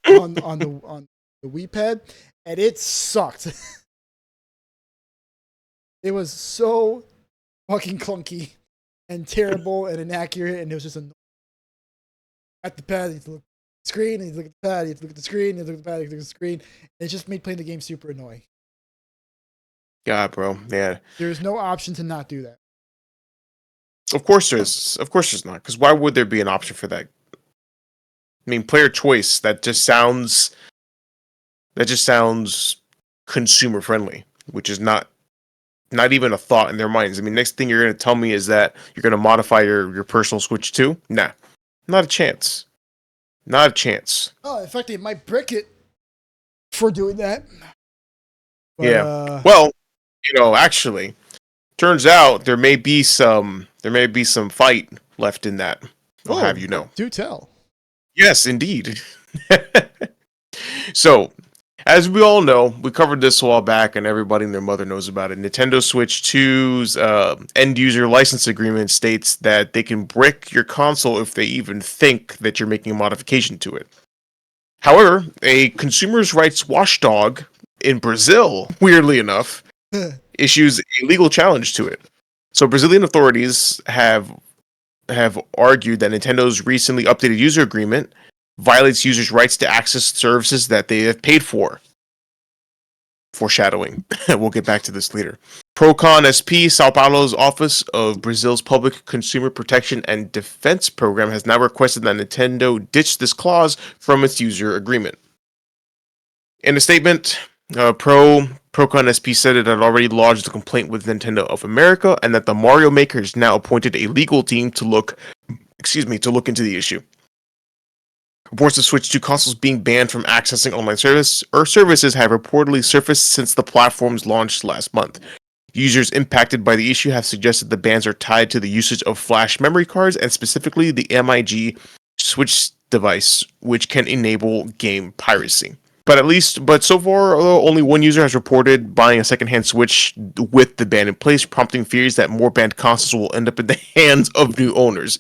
on the Wii pad, and it sucked. It was so fucking clunky and terrible and inaccurate, and it was just at the pad. You look at the screen, and you look at the pad. You look at the screen, and you look at the pad. You look at the screen. And it just made playing the game super annoying. God, bro, yeah. There's no option to not do that. Of course there's not. Because why would there be an option for that? I mean, player choice. That just sounds consumer friendly, which is not even a thought in their minds. I mean, next thing you're going to tell me is that you're going to modify your personal Switch too? Nah, not a chance. Not a chance. Oh, in fact, they might brick it for doing that. But, yeah. Well, actually, turns out there may be some fight left in that. I'll have you know. Do tell. Yes, indeed. So, as we all know, we covered this a while back, and everybody and their mother knows about it. Nintendo Switch 2's end-user license agreement states that they can brick your console if they even think that you're making a modification to it. However, a consumers' rights watchdog in Brazil, weirdly enough, issues a legal challenge to it. So Brazilian authorities have argued that Nintendo's recently updated user agreement violates users' rights to access services that they have paid for. Foreshadowing. We'll get back to this later. Procon SP, Sao Paulo's Office of Brazil's Public Consumer Protection and Defense Program, has now requested that Nintendo ditch this clause from its user agreement. In a statement, Procon SP said it had already lodged a complaint with Nintendo of America, and that the Mario Maker has now appointed a legal team to look into the issue. Reports of Switch 2 consoles being banned from accessing online services have reportedly surfaced since the platform's launch last month. Users impacted by the issue have suggested the bans are tied to the usage of flash memory cards, and specifically the MIG Switch device, which can enable game piracy. But so far, only one user has reported buying a secondhand Switch with the ban in place, prompting fears that more banned consoles will end up in the hands of new owners.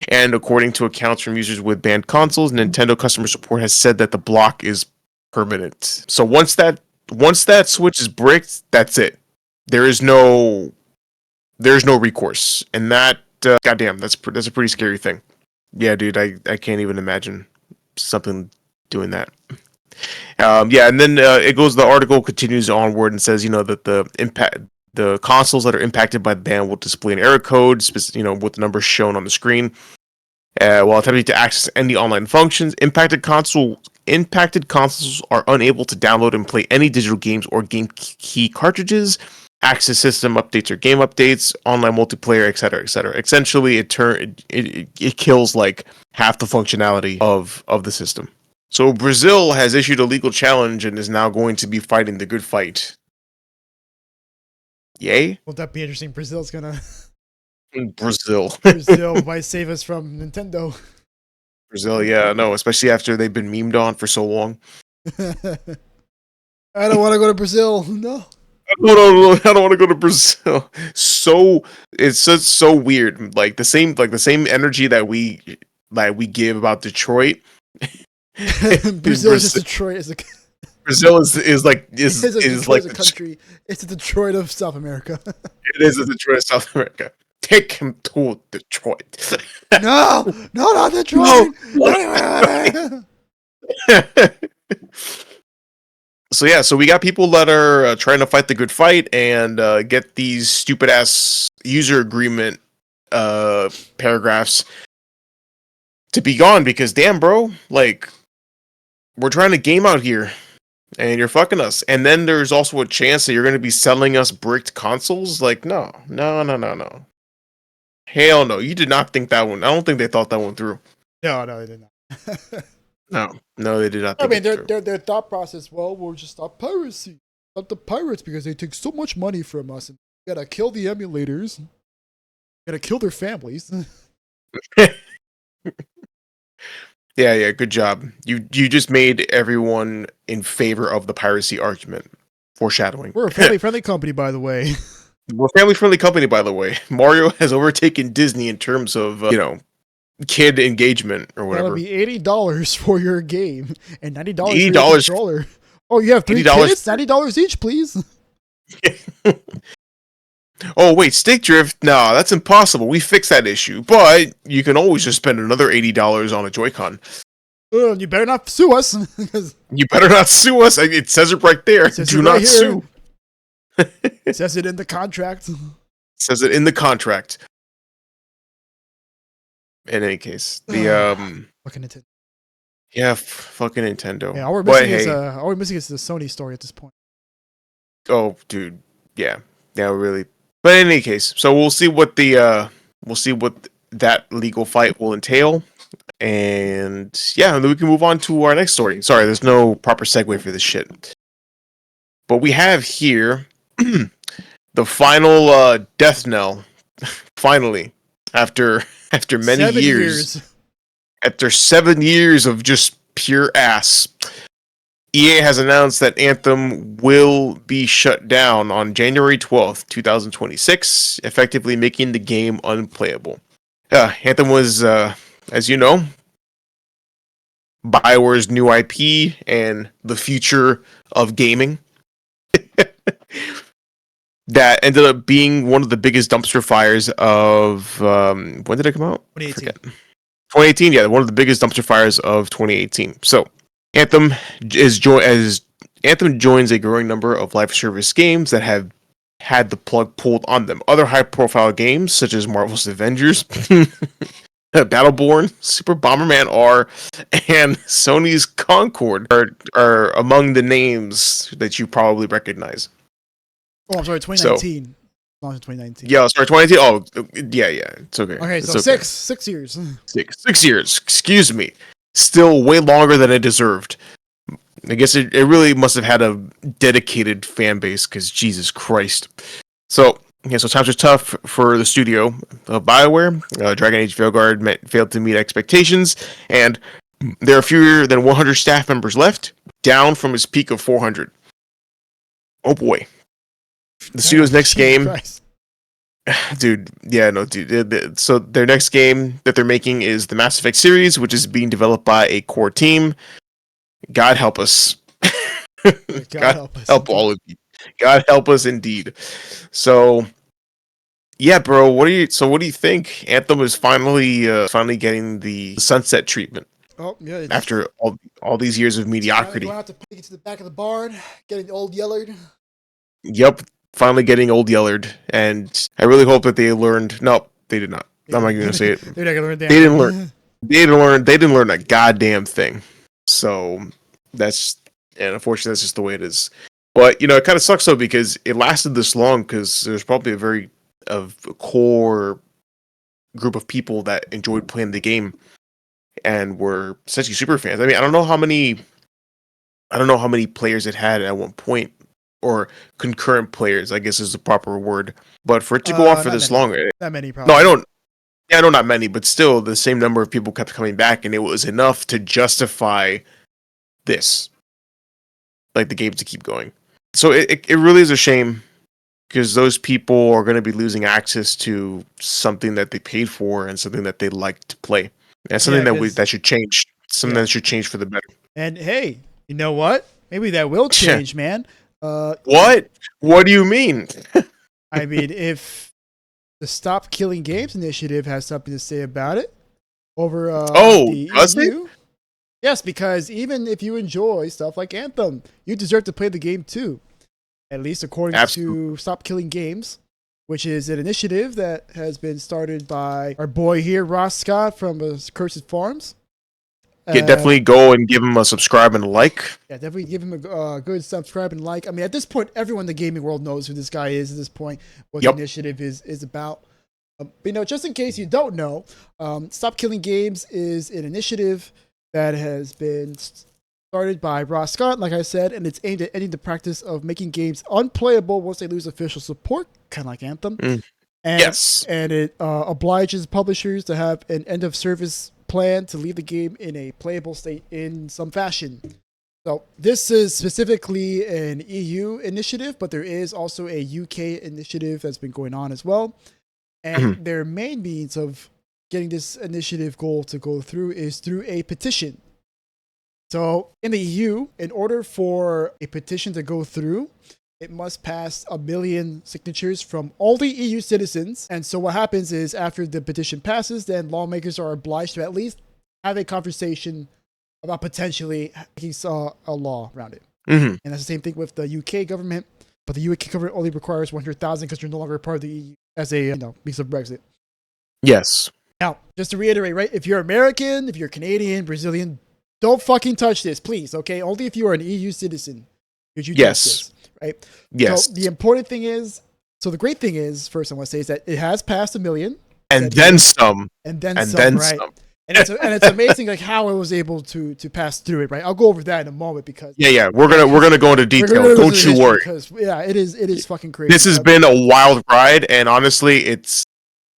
And according to accounts from users with banned consoles, Nintendo customer support has said that the block is permanent. So once that Switch is bricked, that's it. There's no recourse, and that goddamn, that's a pretty scary thing. Yeah, dude, I can't even imagine something doing that. Yeah, and then it goes. The article continues onward and says, that the consoles that are impacted by the ban will display an error code, with the numbers shown on the screen. While attempting to access any online functions, impacted consoles are unable to download and play any digital games or game key cartridges, access system updates or game updates, online multiplayer, etc., etc. Essentially, it kills like half the functionality of the system. So Brazil has issued a legal challenge and is now going to be fighting the good fight. Yay? Won't that be interesting? Brazil's gonna. Brazil. Brazil might save us from Nintendo. Brazil, yeah, no, especially after they've been memed on for so long. I don't want to go to Brazil. No. No, I don't want to go to Brazil. It's just so weird. Like the same energy that we give about Detroit. Brazil is just Detroit. Brazil is like a country. It's the Detroit of South America. It is the Detroit of South America. Take him to Detroit. No, not Detroit. No. So we got people that are trying to fight the good fight and get these stupid ass user agreement paragraphs to be gone because damn, bro, like we're trying to game out here and you're fucking us. And then there's also a chance that you're going to be selling us bricked consoles. Like no. Hell no. You did not think that one. I don't think they thought that one through. No, they did not. No, they did not. I mean, their thought process. Well, we'll just stop piracy, stop the pirates because they take so much money from us, and we gotta kill the emulators. We gotta kill their families. Yeah. Good job. You just made everyone in favor of the piracy argument. Foreshadowing. We're a family-friendly company, by the way. We're a family-friendly company, by the way. Mario has overtaken Disney in terms of, kid engagement or whatever. That'll be $80 for your game and $90 for your controller. Oh, you have $3 kids? $90 each, please. Oh, wait, stick drift? No, that's impossible. We fixed that issue. But you can always just spend another $80 on a Joy-Con. You better not sue us. You better not sue us. It says it right there. Do not sue. It says it in the contract. Says it in the contract. In any case, the fucking Nintendo. Yeah, fucking Nintendo. Yeah, all we're missing is the Sony story at this point. Oh, dude, yeah, really. But in any case, so we'll see what that legal fight will entail, and yeah, and then we can move on to our next story. Sorry, there's no proper segue for this shit, but we have here the final death knell. Finally, after many 7 years, after 7 years of just pure ass, EA has announced that Anthem will be shut down on January 12th, 2026, effectively making the game unplayable. Anthem was, as you know, BioWare's new IP and the future of gaming. That ended up being one of the biggest dumpster fires of when did it come out? 2018. 2018, yeah, one of the biggest dumpster fires of 2018. So, Anthem joins a growing number of live service games that have had the plug pulled on them. Other high-profile games such as Marvel's Avengers, Battleborn, Super Bomberman R, and Sony's Concord are among the names that you probably recognize. Oh, I'm sorry, 2019. Launched in 2019. Yeah, sorry, 2019. Oh, yeah, it's okay. Okay, so okay. 6 years. 6 years, excuse me. Still way longer than it deserved. I guess it really must have had a dedicated fan base, because Jesus Christ. So times are tough for the studio of BioWare. Dragon Age Veilguard failed to meet expectations, and there are fewer than 100 staff members left, down from its peak of 400. Oh boy. The studio's next game, dude. So their next game that they're making is the Mass Effect series, which is being developed by a core team. God help us. God help all of you. God help us indeed. So, yeah, bro. What do you think? Anthem is finally getting the sunset treatment. Oh yeah, it's after all these years of finally mediocrity. going out to take it to the back of the barn, getting the old Yellard. Yep, finally getting old Yellard, and I really hope that they learned. No, they did not. I'm not going to say it. They're not gonna learn a damn They didn't thing. learn. They didn't learn. They didn't learn a goddamn thing. So that's and unfortunately that's just the way it is. But it kind of sucks though because it lasted this long because there's probably a core group of people that enjoyed playing the game and were essentially super fans. I mean, I don't know how many players it had at one point, or concurrent players, I guess is the proper word. But for it to go on for Not this many. long, Not many, no, probably. I don't. Yeah, I know not many, but still, the same number of people kept coming back, and it was enough to justify this, like the game to keep going. So it really is a shame because those people are going to be losing access to something that they paid for and something that they like to play. And something Yeah, because that should change. Something yeah. that should change for the better. And hey, you know what? Maybe that will change, man. What? What do you mean? I mean, if the Stop Killing Games initiative has something to say about it over Oh, the does it? EU. Yes, because even if you enjoy stuff like Anthem, you deserve to play the game too. At least according Absolutely. to Stop Killing Games, which is an initiative that has been started by our boy here, Ross Scott from Cursed Farms. Definitely go and give him a subscribe and a like. Yeah, definitely give him a good subscribe and like. I mean, at this point, everyone in the gaming world knows who this guy is at this point, what the Yep. initiative is about. But just in case you don't know, Stop Killing Games is an initiative that has been started by Ross Scott, like I said, and it's aimed at ending the practice of making games unplayable once they lose official support, kind of like Anthem. Mm. And, Yes. And it obliges publishers to have an end of service plan to leave the game in a playable state in some fashion. So this is specifically an EU initiative, but there is also a UK initiative that's been going on as well. And their main means of getting this initiative goal to go through is through a petition. So in the EU, in order for a petition to go through, it must pass 1 million signatures from all the EU citizens. And so what happens is after the petition passes, then lawmakers are obliged to at least have a conversation about potentially making a law around it. Mm-hmm. And that's the same thing with the UK government. But the UK government only requires 100,000 because you're no longer a part of the EU as a, because of Brexit. Yes. Now, just to reiterate, right? If you're American, if you're Canadian, Brazilian, don't fucking touch this, please, okay? Only if you are an EU citizen could you touch this, right? Yes. So the important thing is, the great thing is, first I want to say is that it has passed 1 million. And then some. And then And some, then right? some. And it's amazing like how it was able to pass through it, right? I'll go over that in a moment because Yeah. We're gonna go into detail. Don't you worry. Because it is fucking crazy. This has been a wild ride, and honestly, it's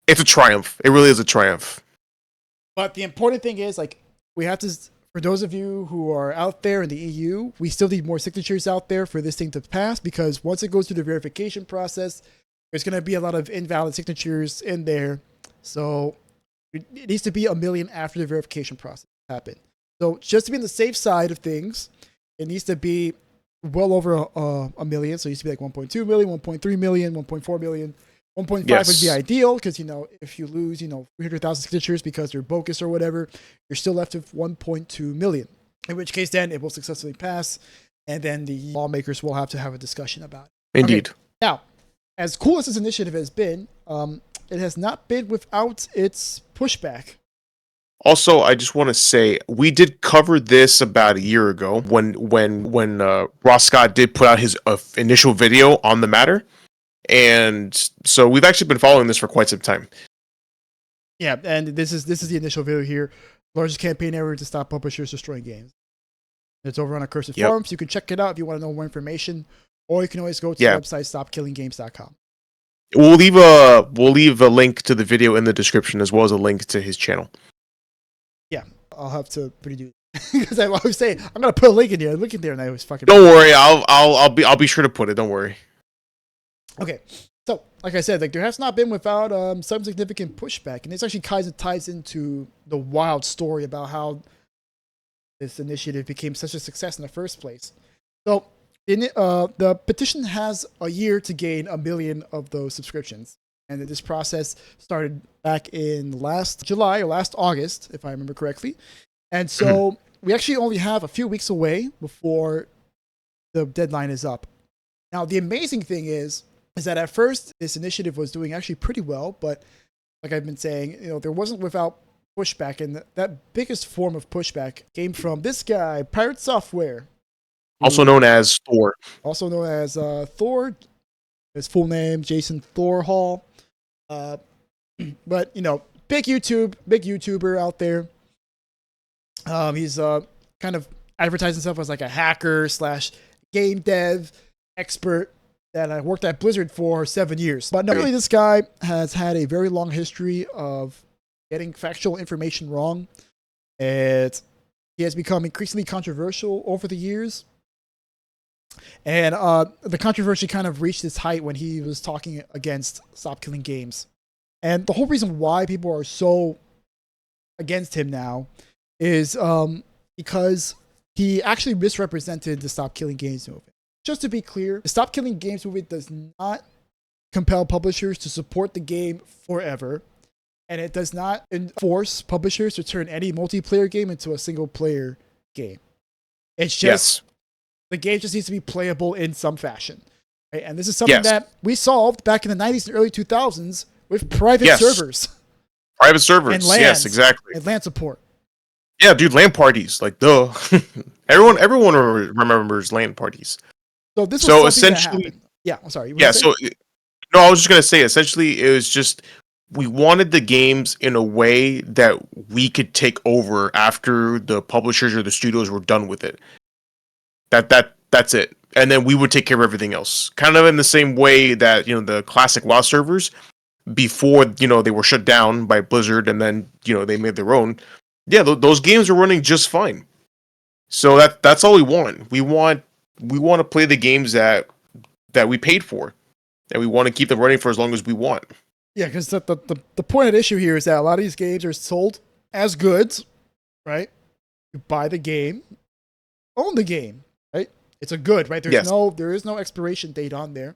a triumph. It really is a triumph. But the important thing is, like, we have to, for those of you who are out there in the EU, we still need more signatures out there for this thing to pass because once it goes through the verification process, there's going to be a lot of invalid signatures in there. So it needs to be 1 million after the verification process happened. So just to be on the safe side of things, it needs to be well over 1 million. So it needs to be like 1.2 million, 1.3 million, 1.4 million. 1.5 would be ideal because, if you lose, 300,000 signatures because they're bogus or whatever, you're still left with 1.2 million. In which case, then it will successfully pass, and then the lawmakers will have to have a discussion about it. Indeed. Okay. Now, as cool as this initiative has been, it has not been without its pushback. Also, I just want to say we did cover this about a year ago when Ross Scott did put out his initial video on the matter. And so we've actually been following this for quite some time. Yeah, and this is the initial video here. Largest campaign ever to stop publishers destroying games. It's over on our Cursed Forums. You can check it out if you want to know more information, or you can always go to the website stopkillinggames.com. We'll leave a link to the video in the description as well as a link to his channel. Yeah, I'll have to redo because I always say I'm gonna put a link in there. Look in there, and I always fucking. Don't worry, I'll be sure to put it. Don't worry. Okay, so like I said, there has not been without some significant pushback, and this actually ties into the wild story about how this initiative became such a success in the first place. So, the petition has a year to gain 1 million of those subscriptions, and this process started back in last July or last August, if I remember correctly. And so we actually only have a few weeks away before the deadline is up. Now, the amazing thing is that at first this initiative was doing actually pretty well, but like I've been saying, there wasn't without pushback, and that biggest form of pushback came from this guy, Pirate Software, Also known as Thor. also known as Thor. His full name, Jason Thorhall. But big YouTuber out there. He's kind of advertising himself as like a hacker / game dev expert that I worked at Blizzard for 7 years. But not only this guy has had a very long history of getting factual information wrong, and he has become increasingly controversial over the years. And the controversy kind of reached its height when he was talking against Stop Killing Games. And the whole reason why people are so against him now is because he actually misrepresented the Stop Killing Games movement. Just to be clear, the Stop Killing Games movement does not compel publishers to support the game forever, and it does not force publishers to turn any multiplayer game into a single player game. It's just the game just needs to be playable in some fashion. Right? And this is something that we solved back in the 90s and early 2000s with private servers. Private servers, and LANs, yes, exactly. And LAN support. Yeah, dude, LAN parties, like, duh. everyone remembers LAN parties. So this was something that happened. Yeah, I'm sorry. Yeah, no, I was just going to say, essentially, it was just, we wanted the games in a way that we could take over after the publishers or the studios were done with it. That's it. And then we would take care of everything else. Kind of in the same way that, the classic WoW servers, before, they were shut down by Blizzard and then, they made their own. Yeah, those games are running just fine. So that's all we want. We want to play the games that we paid for, and we want to keep them running for as long as we want. Yeah, because the point at issue here is that a lot of these games are sold as goods, right? You buy the game, own the game, right? It's a good, right? There is no expiration date on there.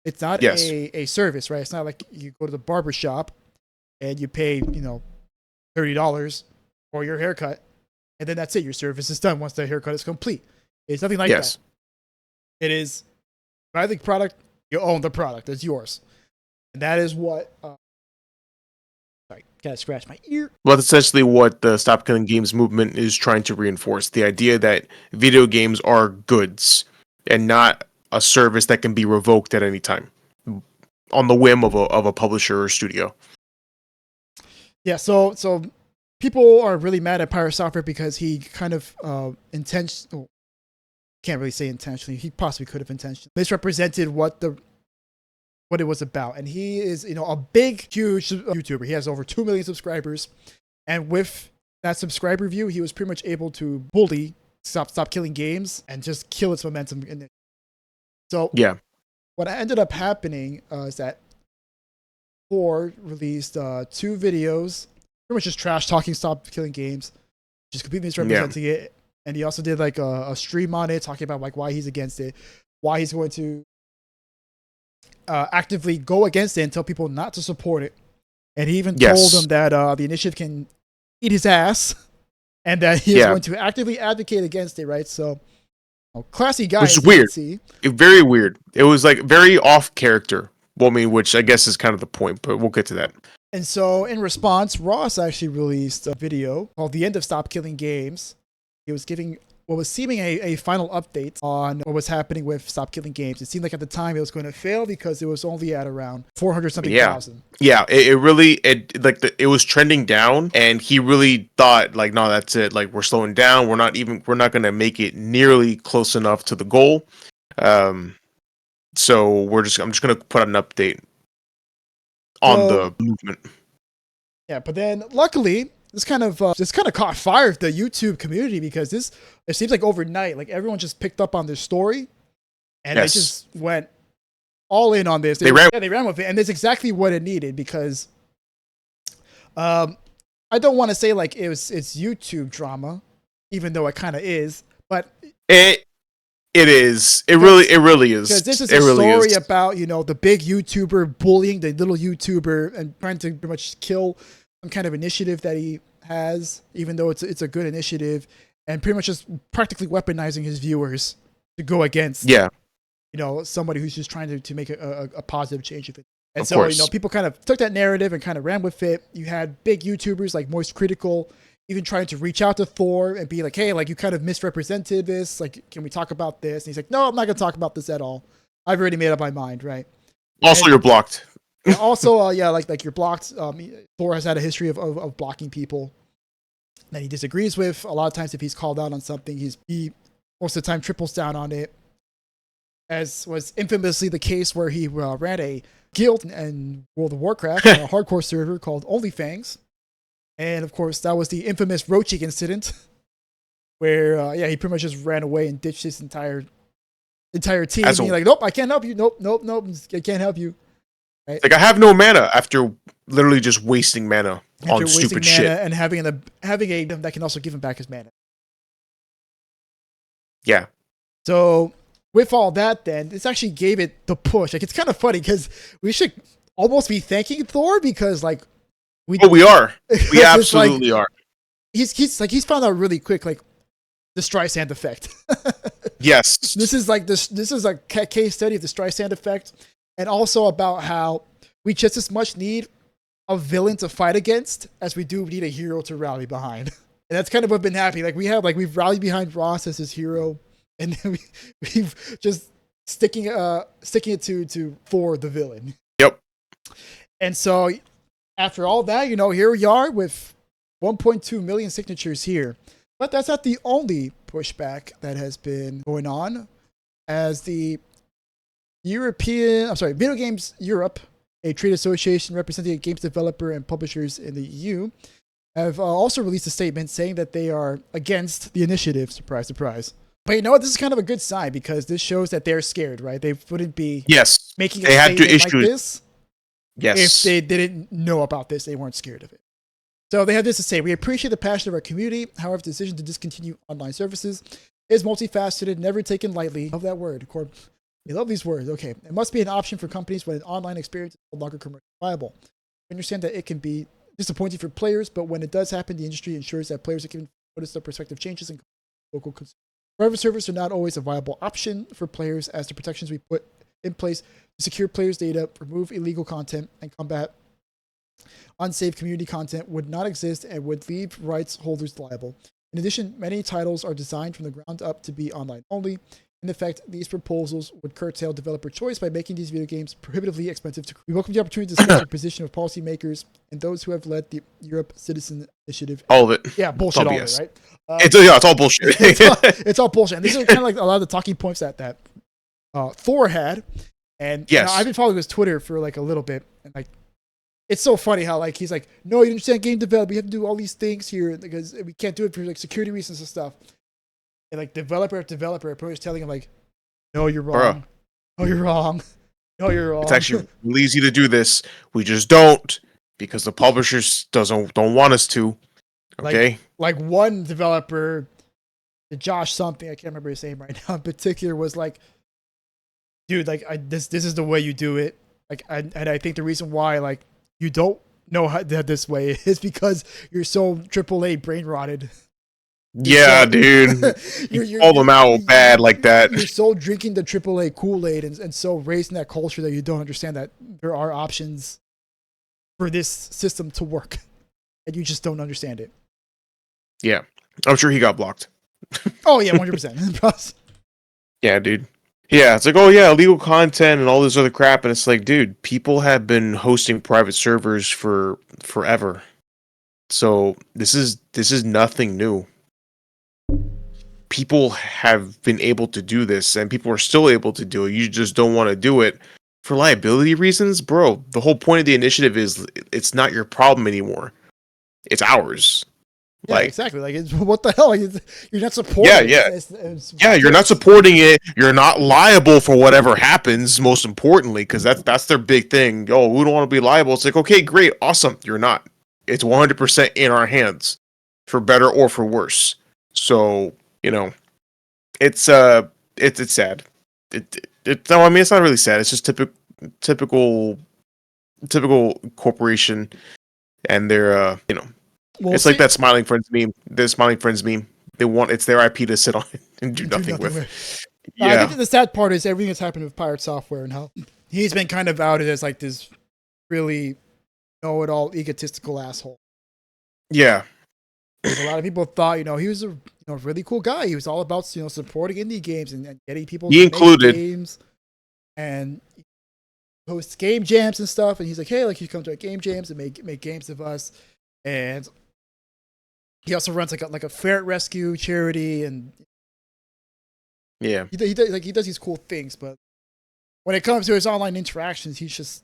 It's not a service, right? It's not like you go to the barber shop and you pay, $30 for your haircut, and then that's it. Your service is done once the haircut is complete. It's nothing like that. It is, buy the product, you own the product. It's yours. And that is what... sorry, gotta scratch my ear. Well, that's essentially what the Stop Killing Games movement is trying to reinforce. The idea that video games are goods and not a service that can be revoked at any time on the whim of a publisher or studio. Yeah, so people are really mad at Pirate Software because he kind of can't really say intentionally. He possibly could have intentionally misrepresented what it was about. And he is, a big, huge YouTuber. He has over 2 million subscribers. And with that subscriber view, he was pretty much able to bully Stop Killing Games and just kill its momentum. So what ended up happening is that Thor released 2 videos, pretty much just trash talking Stop Killing Games, just completely misrepresenting it. And he also did like a stream on it, talking about like why he's against it, why he's going to actively go against it and tell people not to support it. And he even told them that the initiative can eat his ass, and that he is going to actively advocate against it. Right? So, classy guy. Which is weird. Very weird. It was like very off character. Well, I mean, which I guess is kind of the point, but we'll get to that. And so, in response, Ross actually released a video called "The End of Stop Killing Games." He was giving what was seeming a final update on what was happening with Stop Killing Games. It seemed like at the time it was going to fail because it was only at around 400-something thousand. Yeah, it was trending down, and he really thought like, no, that's it. Like, we're slowing down. We're not going to make it nearly close enough to the goal. So I'm just going to put out an update on the movement. Yeah, but then luckily, this kind of caught fire with the YouTube community, because it seems like overnight, like everyone just picked up on this story, and they just went all in on this. They ran with it, and that's exactly what it needed, because I don't want to say like it's YouTube drama, even though it kind of is, but it is. It really is. Because this is a story about the big YouTuber bullying the little YouTuber and trying to pretty much kill some kind of initiative that he has, even though it's a good initiative, and pretty much just practically weaponizing his viewers to go against, somebody who's just trying to make a positive change of it. And Of so, course. people kind of took that narrative and kind of ran with it. You had big YouTubers like Moist Critical even trying to reach out to Thor and be like, hey, like, you kind of misrepresented this. Like, can we talk about this? And he's like, no, I'm not going to talk about this at all. I've already made up my mind, right? Also, you're blocked. Also, like you're blocked. Thor has had a history of blocking people that he disagrees with. A lot of times, if he's called out on something, he most of the time triples down on it, as was infamously the case where he ran a guild in World of Warcraft on a hardcore server called OnlyFangs. And of course, that was the infamous Roaching incident, where he pretty much just ran away and ditched his entire team. Being like, nope, I can't help you. Nope, I can't help you. Right? Like, I have no mana after literally just wasting mana on stupid shit and having a that can also give him back his mana. Yeah. So with all that, then this actually gave it the push. Like, it's kind of funny because we should almost be thanking Thor because like. We are. We absolutely are. He's found out really quick, like the Streisand effect. Yes. This is a case study of the Streisand effect, and also about how we just as much need a villain to fight against as we do need a hero to rally behind. And that's kind of what's been happening. Like we've rallied behind Ross as his hero, and then we've just sticking it to Thor the villain. Yep. And so after all that, here we are with 1.2 million signatures here. But that's not the only pushback that has been going on, as the Video Games Europe, a trade association representing games developer and publishers in the EU, have also released a statement saying that they are against the initiative. Surprise, surprise. But this is kind of a good sign because this shows that they're scared, right? They wouldn't be making a statement like this. Yes. If they didn't know about this, they weren't scared of it. So they have this to say: we appreciate the passion of our community. However, the decision to discontinue online services is multifaceted, never taken lightly. Love that word, Corb. We love these words. Okay. It must be an option for companies when an online experience is no longer commercially viable. We understand that it can be disappointing for players, but when it does happen, the industry ensures that players are given notice of prospective changes in local consumers. Private servers are not always a viable option for players, as the protections we put in place to secure players' data, remove illegal content, and combat unsafe community content would not exist and would leave rights holders liable. In addition, many titles are designed from the ground up to be online only. In effect, these proposals would curtail developer choice by making these video games prohibitively expensive to create. We welcome the opportunity to discuss the position of policymakers and those who have led the Europe Citizen Initiative. All of it. Yeah, bullshit all of it, right? It's all bullshit. it's all bullshit. And this is kind of like a lot of the talking points that Thor had. And I've been following his Twitter for like a little bit, and like it's so funny how like he's like, no, you understand game development, we have to do all these things here because we can't do it for like security reasons and stuff. And like developer after developer are pretty much telling him like, no, you're wrong. No, you're wrong. No, you're wrong. It's actually really easy to do this. We just don't because the publishers don't want us to. Okay. Like one developer, Josh something, I can't remember his name right now in particular, was like, dude, like this is the way you do it. Like, and I think the reason why like you don't know how this way is because you're so AAA brain rotted. Dude. You call them out bad like that. You're so drinking the AAA Kool-Aid and so raised in that culture that you don't understand that there are options for this system to work, and you just don't understand it. Yeah, I'm sure he got blocked. Oh yeah, 100%. Yeah, dude. Yeah, it's like, oh yeah, illegal content and all this other crap, and it's like, dude, people have been hosting private servers for forever. So this is nothing new. People have been able to do this, and people are still able to do it. You just don't want to do it for liability reasons, bro. The whole point of the initiative is it's not your problem anymore; it's ours. Yeah, exactly. Like, what the hell? You're not supporting. You're not supporting it. You're not liable for whatever happens. Most importantly, because that's their big thing. Oh, we don't want to be liable. It's like, okay, great, awesome. You're not. It's 100% in our hands, for better or for worse. So it's sad. No, I mean, it's not really sad. It's just typical corporation, and they're We'll It's like see. that smiling friends meme. The smiling friends meme. It's their IP to sit on and do Do nothing nothing with. with. I think Yeah. that the sad part is everything that's happened with Pirate Software and how he's been kind of outed as like this really know-it-all egotistical asshole. Yeah. Because a lot of people thought, he was a really cool guy. He was all about supporting indie games and getting people He to make included. games and hosts game jams and stuff. And he's like, hey, like you come to our game jams and make games of us. And he also runs like a ferret rescue charity, and Yeah. he does these cool things. But when it comes to his online interactions, he's just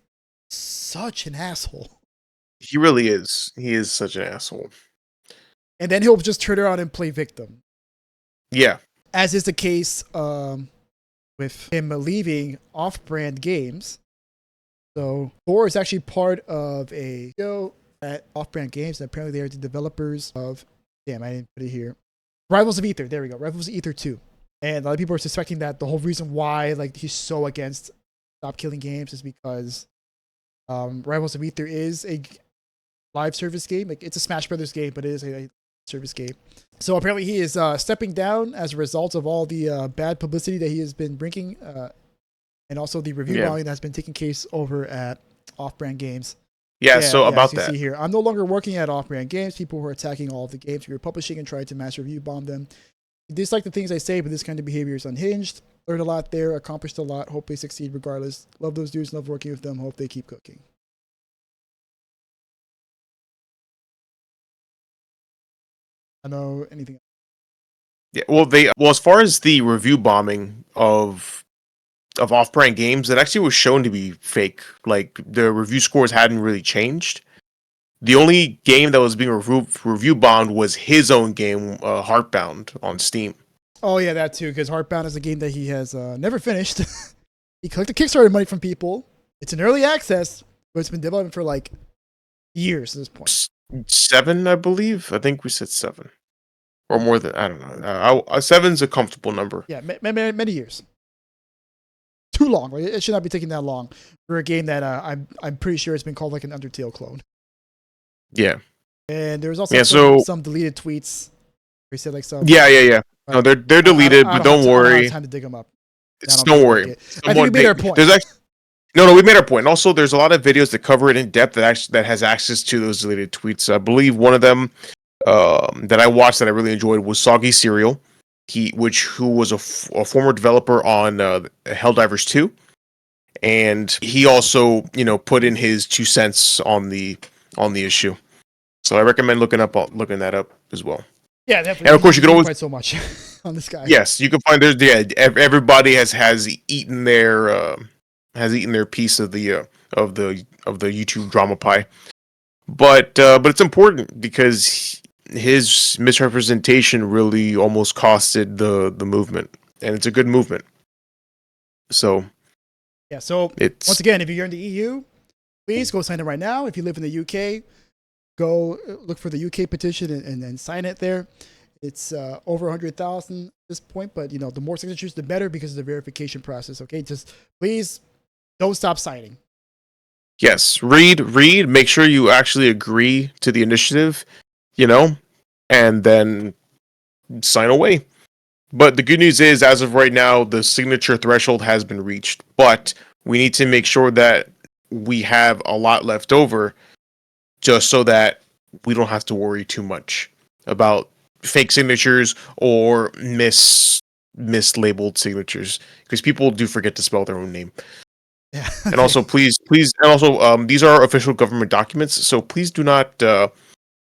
such an asshole. He really is. He is such an asshole. And then he'll just turn around and play victim, Yeah. as is the case with him leaving Off-Brand Games. So Thor is actually part of a show at Off-Brand Games. And apparently, they are the developers of. Damn, I didn't put it here. Rivals of Ether. There we go. Rivals of Ether 2. And a lot of people are suspecting that the whole reason why like he's so against Stop Killing Games is because Rivals of Ether is a live service game. Like it's a Smash Brothers game, but it is a service game. So apparently he is stepping down as a result of all the bad publicity that he has been bringing, and also the review volume that has been taking case over at Off-Brand Games. Yeah, so about as you that. see here, I'm no longer working at Off-Brand Games. People who are attacking all of the games we were publishing and trying to mass review bomb them. Dislike the things I say, but this kind of behavior is unhinged. Learned a lot there, accomplished a lot. Hope they succeed regardless. Love those dudes, love working with them. Hope they keep cooking. I know anything. Yeah, well, as far as the review bombing of Off-Brand Games, it actually was shown to be fake. Like the review scores hadn't really changed. The only game that was being review bombed was his own game, Heartbound, on Steam. Oh yeah, that too. Because Heartbound is a game that he has never finished. He collected Kickstarter money from people. It's an early access, but it's been developing for like years at this point. 7, I believe. I think we said 7, or more than. I don't know. 7's a comfortable number. Yeah, many years. Too long. Like, it should not be taking that long for a game that I'm pretty sure it's been called like an Undertale clone. Yeah. And there was also some deleted tweets. Where he said like some. Yeah. No, they're deleted, but don't worry. I don't have time to dig them up. Don't worry. I think we made our point. No, we made our point. Also, there's a lot of videos that cover it in depth that has access to those deleted tweets. I believe one of them that I watched that I really enjoyed was Soggy Cereal, who was a former developer on Helldivers 2, and he also put in his 2 cents on the issue. So I recommend looking that up as well. Yeah, definitely. And of course, you can always find so much on this guy. Yes, you can find everybody has eaten their piece of the YouTube drama pie, but it's important because his misrepresentation really almost costed the movement, and it's a good movement. So yeah, so once again, if you're in the EU, please go sign it right now. If you live in the UK, go look for the UK petition and sign it there. It's over 100,000 at this point, but the more signatures, the better because of the verification process. Okay, just please don't stop signing. Yes, read. Make sure you actually agree to the initiative, and then sign away. But the good news is, as of right now, the signature threshold has been reached. But we need to make sure that we have a lot left over, just so that we don't have to worry too much about fake signatures or mislabeled signatures, because people do forget to spell their own name. Yeah. And also, please, these are official government documents, so please do not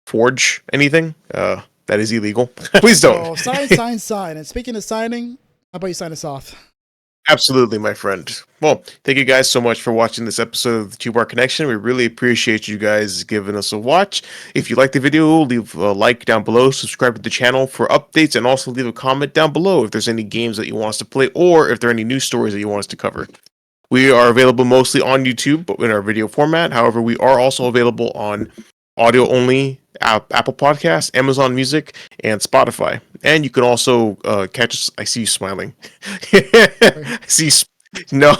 forge anything. That is illegal. Please don't. So sign. And speaking of signing, how about you sign us off? Absolutely, my friend. Well, thank you guys so much for watching this episode of the 2-Bar Connection. We really appreciate you guys giving us a watch. If you like the video, leave a like down below, subscribe to the channel for updates, and also leave a comment down below if there's any games that you want us to play or if there are any news stories that you want us to cover. We are available mostly on YouTube, but in our video format. However, we are also available on audio only, Apple Podcasts, Amazon Music, and Spotify. And you can also catch us. I see you smiling. I see. No.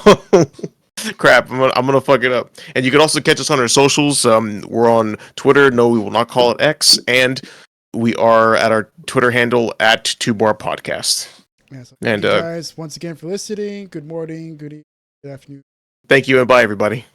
Crap, I'm gonna fuck it up. And you can also catch us on our socials. We're on Twitter. No, we will not call it X, and we are at our Twitter handle at 2Bar Podcast. Yeah, so And thank you guys once again for listening. Good morning, good evening, good afternoon. thank you, and bye, everybody.